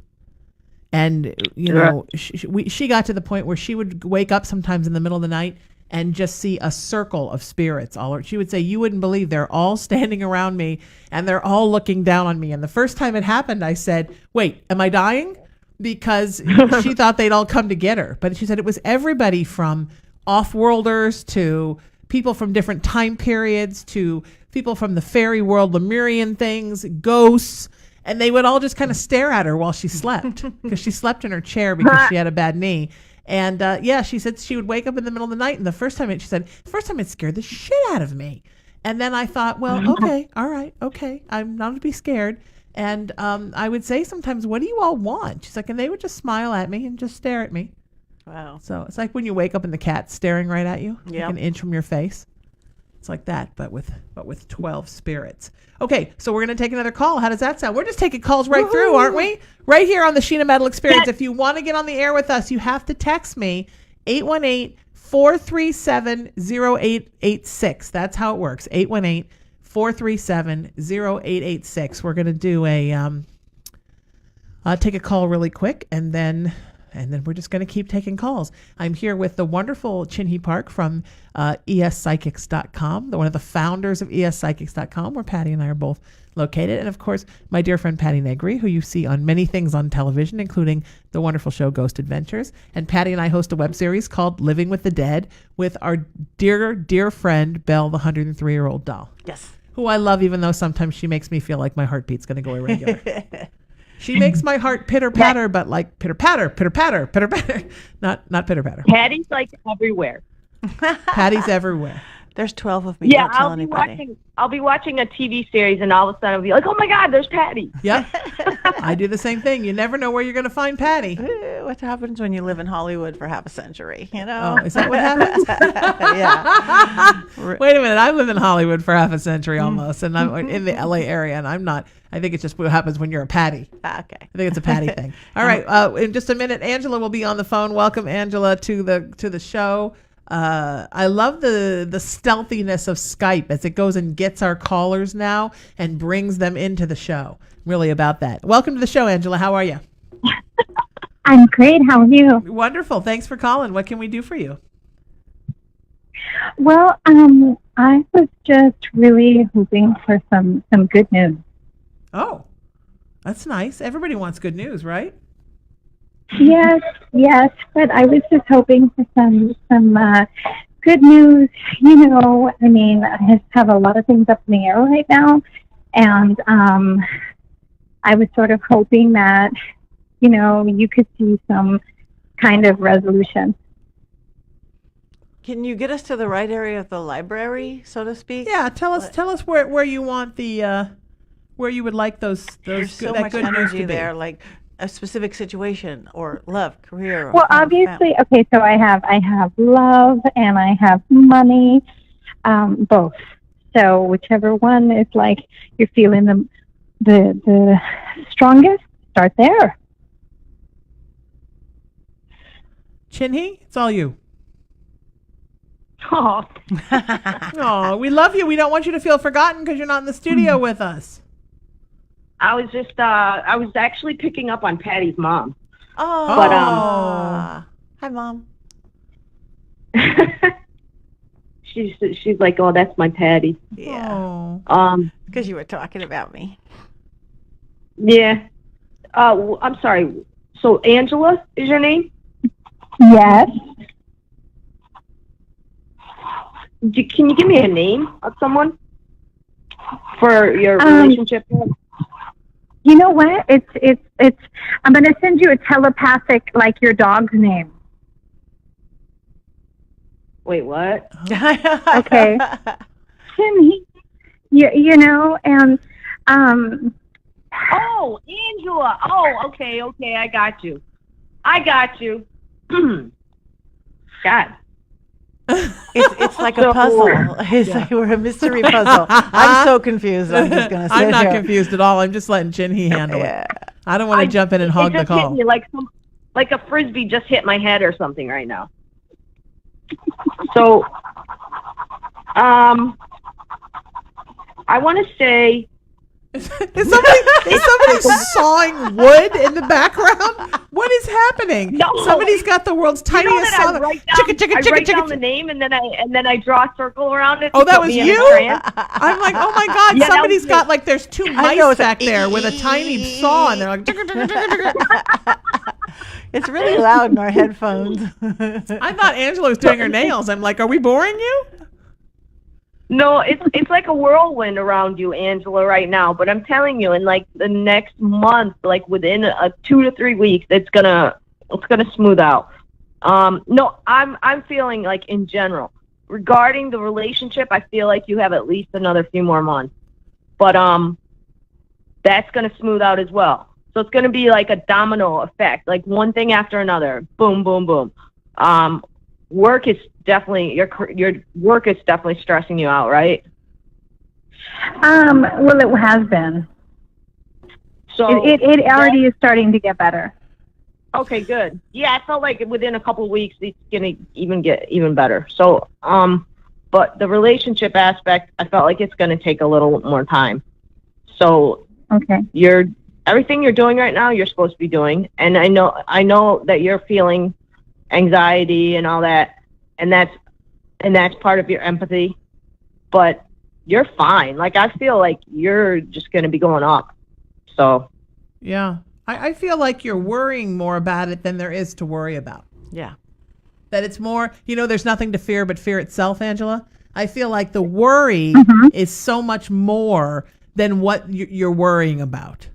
And, you know, she got to the point where she would wake up sometimes in the middle of the night and just see a circle of spirits. She would say, you wouldn't believe, they're all standing around me and they're all looking down on me. And the first time it happened, I said, wait, am I dying? Because she thought they'd all come to get her. But she said it was everybody from off-worlders to people from different time periods to people from the fairy world, Lemurian things, ghosts. And they would all just kind of stare at her while she slept, because she slept in her chair because she had a bad knee. And she said she would wake up in the middle of the night, and the first time it scared the shit out of me. And then I thought, well, okay, all right, okay, I'm not to be scared. And I would say sometimes, what do you all want? She's like, and they would just smile at me and just stare at me. Wow. So it's like when you wake up and the cat's staring right at you, like an inch from your face. It's like that, but with 12 spirits. Okay, so we're going to take another call. How does that sound? We're just taking calls right through, aren't we? Right here on the Sheena Metal Experience. If you want to get on the air with us, you have to text me, 818-437-0886. That's how it works, 818-437-0886. We're going to do take a call really quick, and then we're just going to keep taking calls. I'm here with the wonderful Chinhee Park from ESPsychics.com, one of the founders of ESPsychics.com, where Patti and I are both located. And, of course, my dear friend Patti Negri, who you see on many things on television, including the wonderful show Ghost Adventures. And Patti and I host a web series called Living with the Dead with our dear, dear friend, Belle, the 103-year-old doll. Yes. Who I love, even though sometimes she makes me feel like my heartbeat's going to go irregular. She makes my heart pitter-patter, but like pitter-patter, pitter-patter, pitter-patter. Not pitter-patter. Patty's like everywhere. Patty's everywhere. There's 12 of me. Yeah, Don't tell anybody. I'll be watching a TV series, and all of a sudden I'll be like, oh my God, there's Patty. Yep. I do the same thing. You never know where you're going to find Patty. What happens when you live in Hollywood for half a century, you know? Oh, is that what happens? Yeah. Wait a minute. I live in Hollywood for half a century almost, and I'm in the LA area, and I'm not. I think it's just what happens when you're a Patty. Okay. I think it's a Patty thing. All right. In just a minute, Angela will be on the phone. Welcome, Angela, to the show. I love the stealthiness of Skype as it goes and gets our callers now and brings them into the show. Really about that. Welcome to the show, Angela. How are you? I'm great. How are you? Wonderful. Thanks for calling. What can we do for you? Well, I was just really hoping for some good news. Oh, that's nice. Everybody wants good news, right? Yes, but I was just hoping for some good news. You know, I mean, I just have a lot of things up in the air right now, and I was sort of hoping that, you know, you could see some kind of resolution. Can you get us to the right area of the library, so to speak? Yeah, tell us where you want the where you would like those There's so that much good news energy to be. there, like a specific situation or love, career. Well, obviously, okay. So I have love and I have money, both. So whichever one is like you're feeling the strongest, start there. Chinhee, it's all you. Oh. Oh, we love you. We don't want you to feel forgotten because you're not in the studio with us. I was just, I was actually picking up on Patty's mom. Oh. But, hi, Mom. she's like, oh, that's my Patty. Yeah. Oh. Because you were talking about me. Yeah. I'm sorry. So Angela is your name? Yes. Can you give me a name of someone for your relationship? You know what? It's. I'm going to send you a telepathic, like your dog's name. Wait, what? Okay. Chinhee, you know, and Oh, Angela. Oh, okay. I got you. God. It's like a puzzle. It's like we're a mystery puzzle. I'm so confused. I'm just going to say I'm not confused at all. I'm just letting Chinhee handle it. I don't want to jump in and hog the call. Hit me like a frisbee just hit my head or something right now. So, I want to say Is somebody sawing wood in the background? What is happening? No. Somebody's got the world's tiniest saw. I write down the name and then I draw a circle around it. Oh, to that put was me in a you? trance. I'm like, oh my God, Yeah, that somebody's was got me. like, there's two I know, mice it's back like, there with a tiny saw, and they're like, It's really loud in our headphones. I thought Angela was doing her nails. I'm like, are we boring you? No, it's like a whirlwind around you, Angela, right now. But I'm telling you, in like the next month, like within 2 to 3 weeks, it's gonna smooth out. No, I'm feeling like in general regarding the relationship, I feel like you have at least another few more months. But that's gonna smooth out as well. So it's gonna be like a domino effect, like one thing after another, boom, boom, boom. Work is definitely your work is definitely stressing you out, right? Well, it has been. So It already is starting to get better. Okay, good. Yeah, I felt like within a couple of weeks it's gonna get even better. So, but the relationship aspect, I felt like it's gonna take a little more time. So, Okay. Everything you're doing right now, you're supposed to be doing, and I know that you're feeling anxiety and all that, and that's part of your empathy. But you're fine. Like I feel like you're just gonna be going up. So. Yeah. I feel like you're worrying more about it than there is to worry about. Yeah. That it's more, there's nothing to fear but fear itself, Angela. I feel like the worry is so much more than what you're worrying about.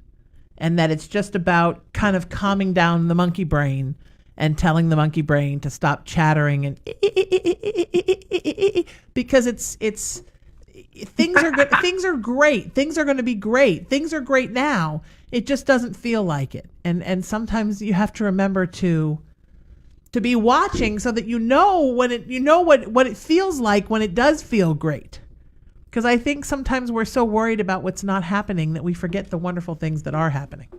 And that it's just about kind of calming down the monkey brain and telling the monkey brain to stop chattering and because it's things are good, things are great. Things are going to be great. Things are great now. It just doesn't feel like it. And sometimes you have to remember to be watching so that you know what it feels like when it does feel great. Because I think sometimes we're so worried about what's not happening that we forget the wonderful things that are happening.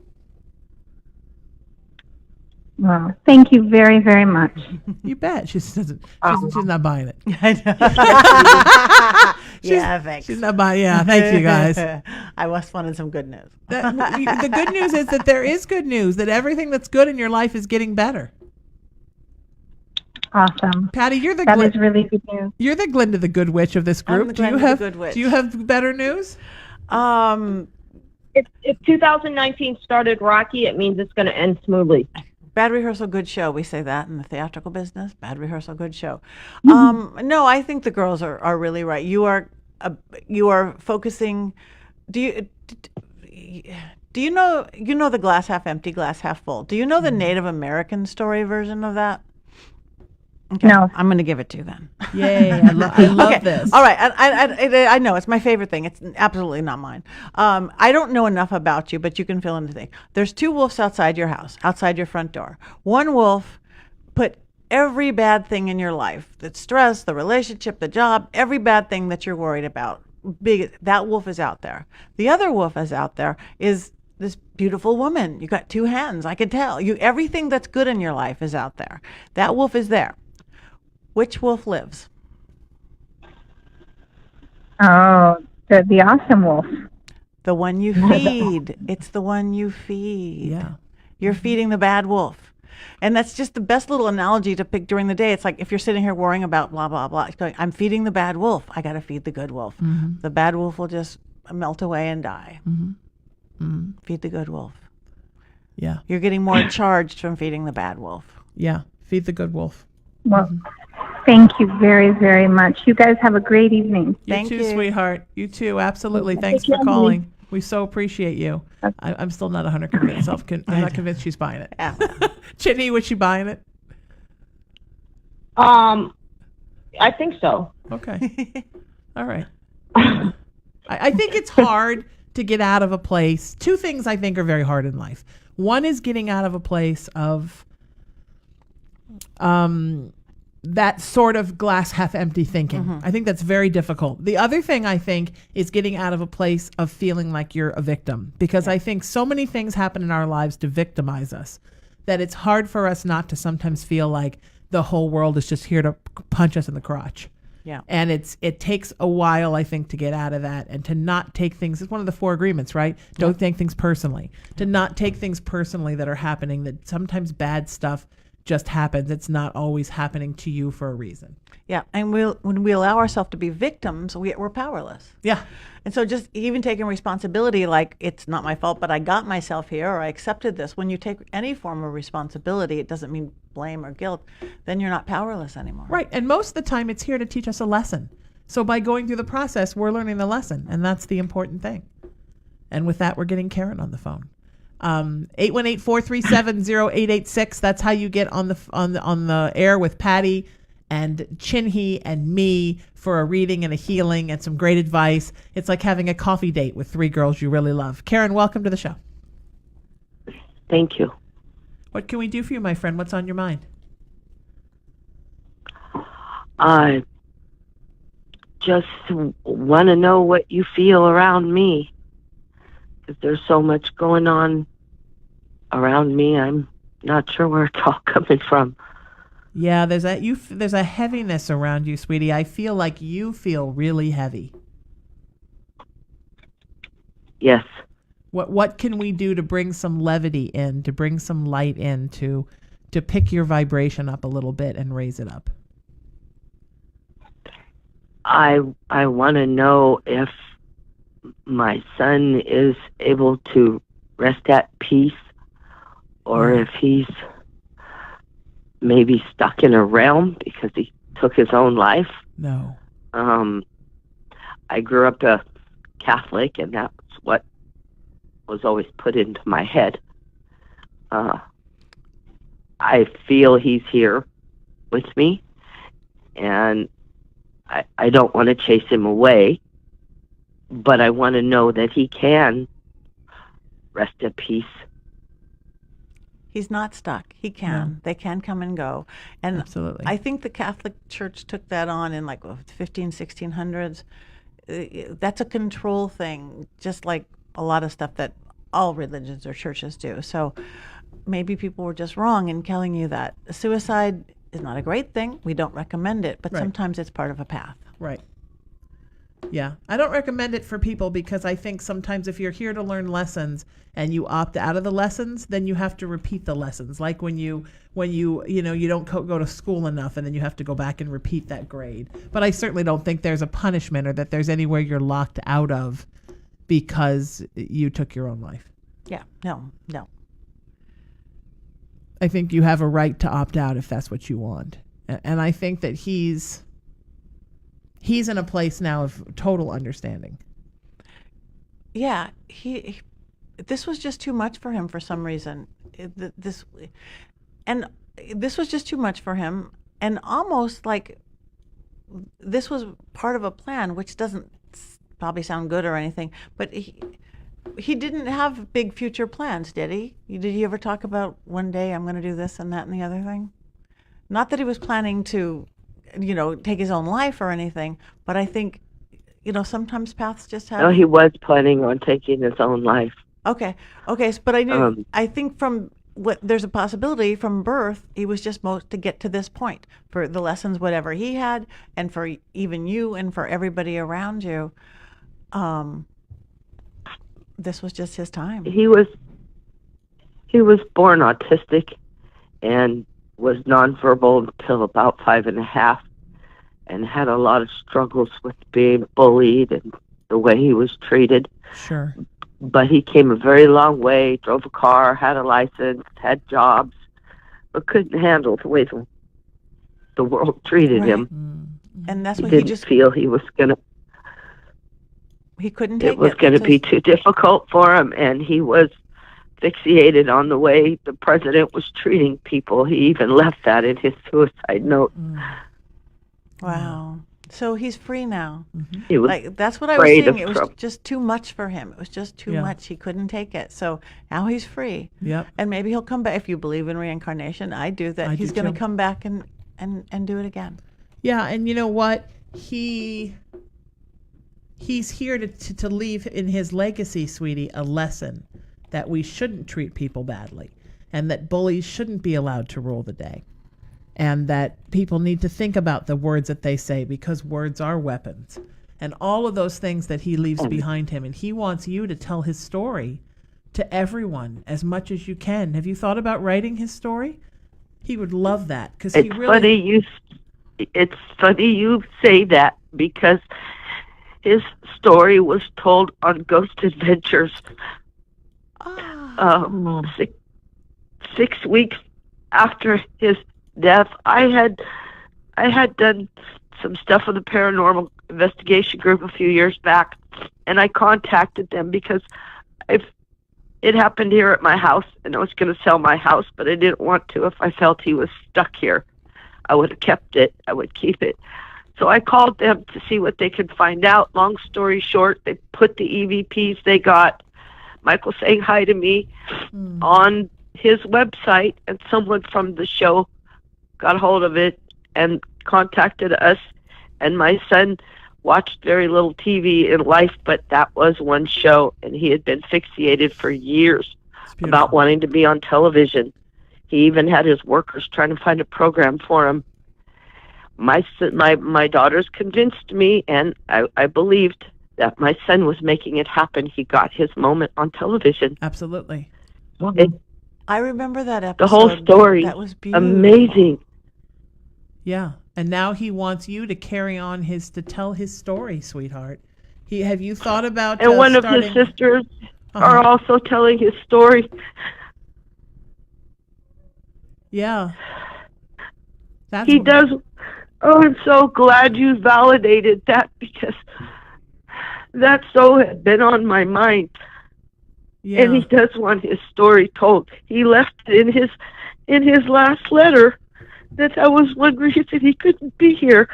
Well, thank you very, very much. You bet. She's not buying it. Thanks. She's not buying. Yeah, thank you guys. I just wanted some good news. The good news is that there is good news, that everything that's good in your life is getting better. Awesome. Patty, you're the That is really good news. You're the Glinda the Good Witch of this group. I'm the Glinda the Good Witch. Do you have better news? If 2019 started rocky, it means it's going to end smoothly. Bad rehearsal, good show. We say that in the theatrical business. Bad rehearsal, good show. No, I think the girls are really right. You are focusing. Do you know the glass half empty, glass half full? Do you know the Native American story version of that? Okay, no. I'm going to give it to you then. Yay, I love this. All right, I know it's my favorite thing. It's absolutely not mine. I don't know enough about you, but you can fill in the thing. There's 2 wolves outside your house, outside your front door. One wolf put every bad thing in your life, the stress, the relationship, the job, every bad thing that you're worried about. That wolf is out there. The other wolf is out there is this beautiful woman. You got 2 hands. I can tell you everything that's good in your life is out there. That wolf is there. Which wolf lives? Oh, the awesome wolf. The one you feed. It's the one you feed. Yeah. You're feeding the bad wolf. And that's just the best little analogy to pick during the day. It's like if you're sitting here worrying about blah, blah, blah, it's going, I'm feeding the bad wolf. I got to feed the good wolf. Mm-hmm. The bad wolf will just melt away and die. Mm-hmm. Mm-hmm. Feed the good wolf. Yeah. You're getting more charged from feeding the bad wolf. Yeah. Feed the good wolf. Well, thank you very, very much. You guys have a great evening. You too, sweetheart. You too. Absolutely. Thanks for calling. We so appreciate you. I'm still not 100% convinced. I'm not convinced she's buying it. Yeah. Chinhee, was she buying it? I think so. Okay. All right. I think it's hard to get out of a place. 2 things I think are very hard in life. One is getting out of a place of that sort of glass half empty thinking. Mm-hmm. I think that's very difficult. The other thing I think is getting out of a place of feeling like you're a victim, because I think so many things happen in our lives to victimize us that it's hard for us not to sometimes feel like the whole world is just here to punch us in the crotch. Yeah. And it takes a while, I think, to get out of that and to not take things. It's one of the 4 agreements, right? Don't take things personally. To not take things personally that are happening, that sometimes bad stuff just happens. It's not always happening to you for a reason. Yeah, and when we allow ourselves to be victims, we're powerless. Yeah. And so just even taking responsibility, like it's not my fault, but I got myself here, or I accepted this. When you take any form of responsibility, it doesn't mean blame or guilt, then you're not powerless anymore. Right. And most of the time it's here to teach us a lesson. So by going through the process, we're learning the lesson, and that's the important thing. And with that, we're getting Karen on the phone. 818-437-0886. That's how you get on the air with Patti and Chinhee and me for a reading and a healing and some great advice. It's like having a coffee date with 3 girls you really love. Karen, welcome to the show. Thank you. What can we do for you, my friend? What's on your mind? I just want to know what you feel around me. Because there's so much going on around me, I'm not sure where it's all coming from. Yeah, there's a heaviness around you, sweetie. I feel like you feel really heavy. Yes. What can we do to bring some levity in, to bring some light in, to pick your vibration up a little bit and raise it up? I want to know if my son is able to rest at peace, or if he's maybe stuck in a realm because he took his own life. No. I grew up a Catholic, and that's what was always put into my head. I feel he's here with me, and I don't want to chase him away, but I want to know that he can rest at peace. He's not stuck. He can. Yeah. They can come and go. And absolutely. I think the Catholic Church took that on in like 1600s. That's a control thing, just like a lot of stuff that all religions or churches do. So maybe people were just wrong in telling you that. Suicide is not a great thing. We don't recommend it, but sometimes it's part of a path. Right. Yeah. I don't recommend it for people because I think sometimes if you're here to learn lessons and you opt out of the lessons, then you have to repeat the lessons. Like when you don't go to school enough and then you have to go back and repeat that grade. But I certainly don't think there's a punishment or that there's anywhere you're locked out of because you took your own life. Yeah. No. I think you have a right to opt out if that's what you want. And I think that he's in a place now of total understanding. Yeah, this was just too much for him for some reason. This was just too much for him, and almost like this was part of a plan, which doesn't probably sound good or anything, but he didn't have big future plans, did he? Did he ever talk about one day I'm going to do this and that and the other thing? Not that he was planning to, take his own life or anything, but I think, sometimes paths just have... No, he was planning on taking his own life. Okay, but I think from there's a possibility from birth, he was just to get to this point for the lessons, whatever he had, and for even you and for everybody around you. This was just his time. He was born autistic and was nonverbal until about 5.5, and had a lot of struggles with being bullied and the way he was treated. Sure. But he came a very long way, drove a car, had a license, had jobs, but couldn't handle the way the world treated him. Mm-hmm. And that's what he didn't feel he was going to... He couldn't take it. It was going to be too difficult for him, and he was fixated on the way the president was treating people. He even left that in his suicide note. Wow. So he's free now. Mm-hmm. He was that's what I was saying. It was just too much for him. It was just too much. He couldn't take it. So now he's free. Yep. And maybe he'll come back. If you believe in reincarnation, I do. He's going to come back and do it again. Yeah, and you know what? He's here to leave in his legacy, sweetie, a lesson that we shouldn't treat people badly and that bullies shouldn't be allowed to rule the day. and that people need to think about the words that they say because words are weapons, and all of those things that he leaves behind him. And he wants you to tell his story to everyone as much as you can. Have you thought about writing his story? He would love that because he really. It's funny you say that because his story was told on Ghost Adventures. Oh. 6 weeks after his death, I had done some stuff with the Paranormal Investigation Group a few years back, and I contacted them because it happened here at my house, and I was going to sell my house, but I didn't want to if I felt he was stuck here. I would have kept it. I would keep it. So I called them to see what they could find out. Long story short, they put the EVPs they got, Michael saying hi to me, on his website, and someone from the show got hold of it and contacted us. And my son watched very little TV in life, but that was one show, and he had been fixated for years about wanting to be on television. He even had his workers trying to find a program for him. My daughters convinced me, and I believed that my son was making it happen. He got his moment on television. Absolutely. I remember that episode. The whole story. That was beautiful. Amazing. Yeah. And now he wants you to carry on to tell his story, sweetheart. Have you thought about And one of his sisters are also telling his story. Yeah. He does. Oh, I'm so glad you validated that because that so had been on my mind. Yeah. And he does want his story told. He left it in his last letter that I was one reason he couldn't be here.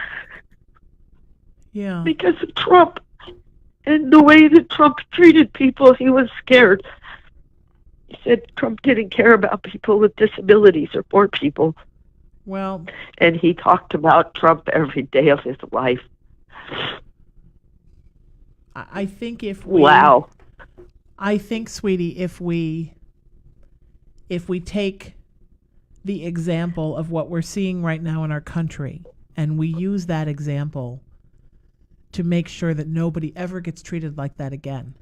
Yeah. Because of Trump and the way that Trump treated people, he was scared. He said Trump didn't care about people with disabilities or poor people. Well, and he talked about Trump every day of his life. I think if we... Wow. I think, sweetie, if we take the example of what we're seeing right now in our country, and we use that example to make sure that nobody ever gets treated like that again,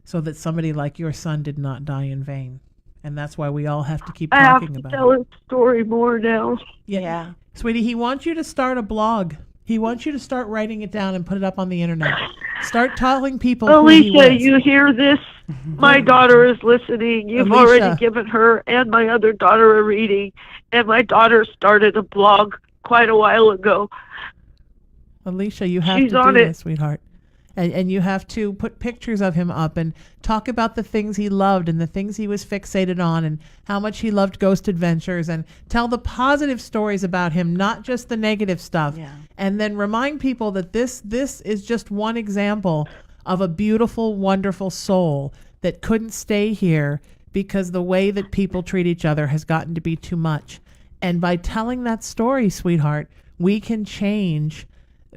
so that somebody like your son did not die in vain. And that's why we all have to keep talking about it. I have to tell his story more now. Yeah. Sweetie, he wants you to start a blog. He wants you to start writing it down and put it up on the internet. Start telling people Alicia, who he was. you hear this? My daughter is listening. You've already given her and my other daughter a reading. And my daughter started a blog quite a while ago. Alicia, you have to do this, sweetheart. And you have to put pictures of him up and talk about the things he loved and the things he was fixated on and how much he loved Ghost Adventures, and tell the positive stories about him, not just the negative stuff. Yeah. And then remind people that this is just one example of a beautiful, wonderful soul that couldn't stay here because the way that people treat each other has gotten to be too much. And by telling that story, sweetheart, we can change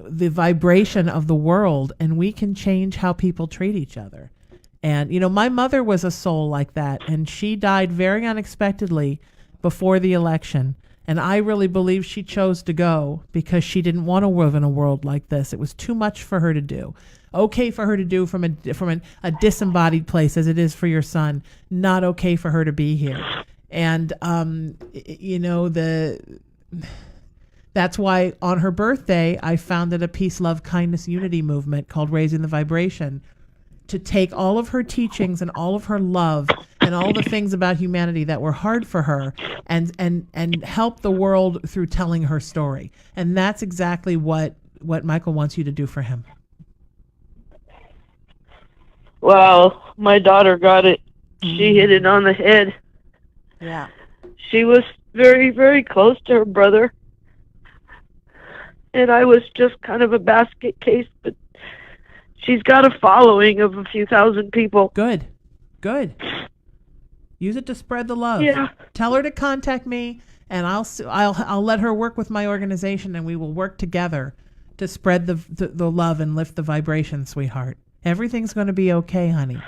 the vibration of the world, and we can change how people treat each other. And, you know, my mother was a soul like that, and she died very unexpectedly before the election. And I really believe she chose to go because she didn't want to live in a world like this. It was too much for her to do. Okay for her to do from a disembodied place as it is for your son. Not okay for her to be here. And, you know, that's why on her birthday, I founded a peace, love, kindness, unity movement called Raising the Vibration, to take all of her teachings and all of her love and all the things about humanity that were hard for her and help the world through telling her story. And that's exactly what Michael wants you to do for him. Well, my daughter got it. She hit it on the head. Yeah. She was very, very close to her brother. And I was just kind of a basket case, but she's got a following of a few thousand people. Good. Use it to spread the love. Yeah. Tell her to contact me, and I'll let her work with my organization, and we will work together to spread the love and lift the vibration, sweetheart. Everything's going to be okay, honey.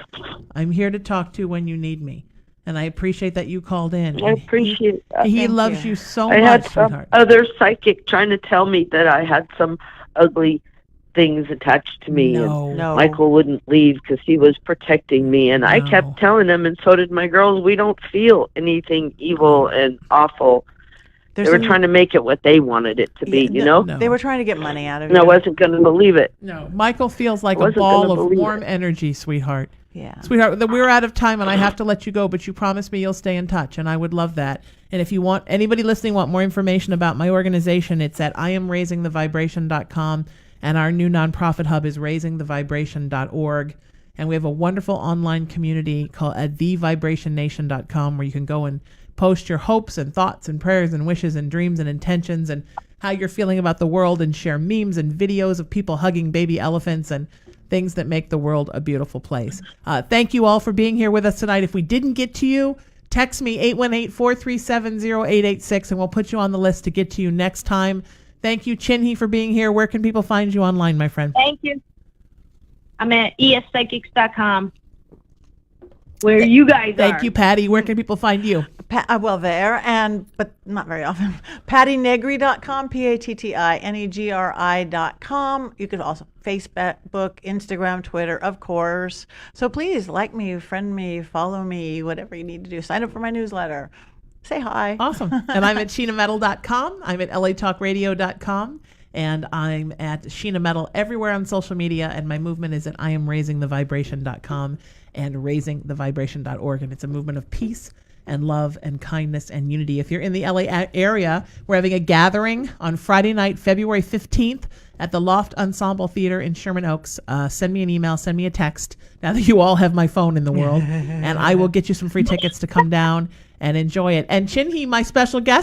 I'm here to talk to when you need me. And I appreciate that you called in. I appreciate that. He Thank loves you. you so I much, had some sweetheart. other psychic trying to tell me that I had some ugly things attached to me. No. And No. Michael wouldn't leave because he was protecting me. And I No. kept telling him, and so did my girls, we don't feel anything evil and awful. They were trying to make it what they wanted it to be, you know? No. They were trying to get money out of And I you. wasn't going to believe it. No, Michael feels like a Wasn't ball gonna of believe warm it. energy, sweetheart. Yeah. Sweetheart, we're out of time and I have to let you go, but you promised me you'll stay in touch, and I would love that. And if you want, anybody listening want more information about my organization, it's at IamRaisingTheVibration.com, and our new nonprofit hub is RaisingTheVibration.org. And we have a wonderful online community called at TheVibrationNation.com, where you can go and post your hopes and thoughts and prayers and wishes and dreams and intentions and how you're feeling about the world, and share memes and videos of people hugging baby elephants and things that make the world a beautiful place. Thank you all for being here with us tonight. If we didn't get to you, text me 818-437-0886 and we'll put you on the list to get to you next time. Thank you, Chinhee, for being here. Where can people find you online, my friend? Thank you. I'm at ESPsychics.com, where you guys are. Thank you, Patti. Where can people find you? Well, there, but not very often. PattiNegri.com, PattiNegri.com. You could also Facebook, Instagram, Twitter, of course. So please like me, friend me, follow me, whatever you need to do. Sign up for my newsletter. Say hi. Awesome. And I'm at SheenaMetal.com. I'm at LATalkRadio.com. And I'm at Sheena Metal everywhere on social media. And my movement is at IamRaisingTheVibration.com and RaisingTheVibration.org. And it's a movement of peace and love and kindness and unity. If you're in the LA area, we're having a gathering on Friday night, February 15th at the Loft Ensemble Theater in Sherman Oaks. Send me an email, send me a text, now that you all have my phone in the world, and I will get you some free tickets to come down and enjoy it. And Chinhee, my special guest,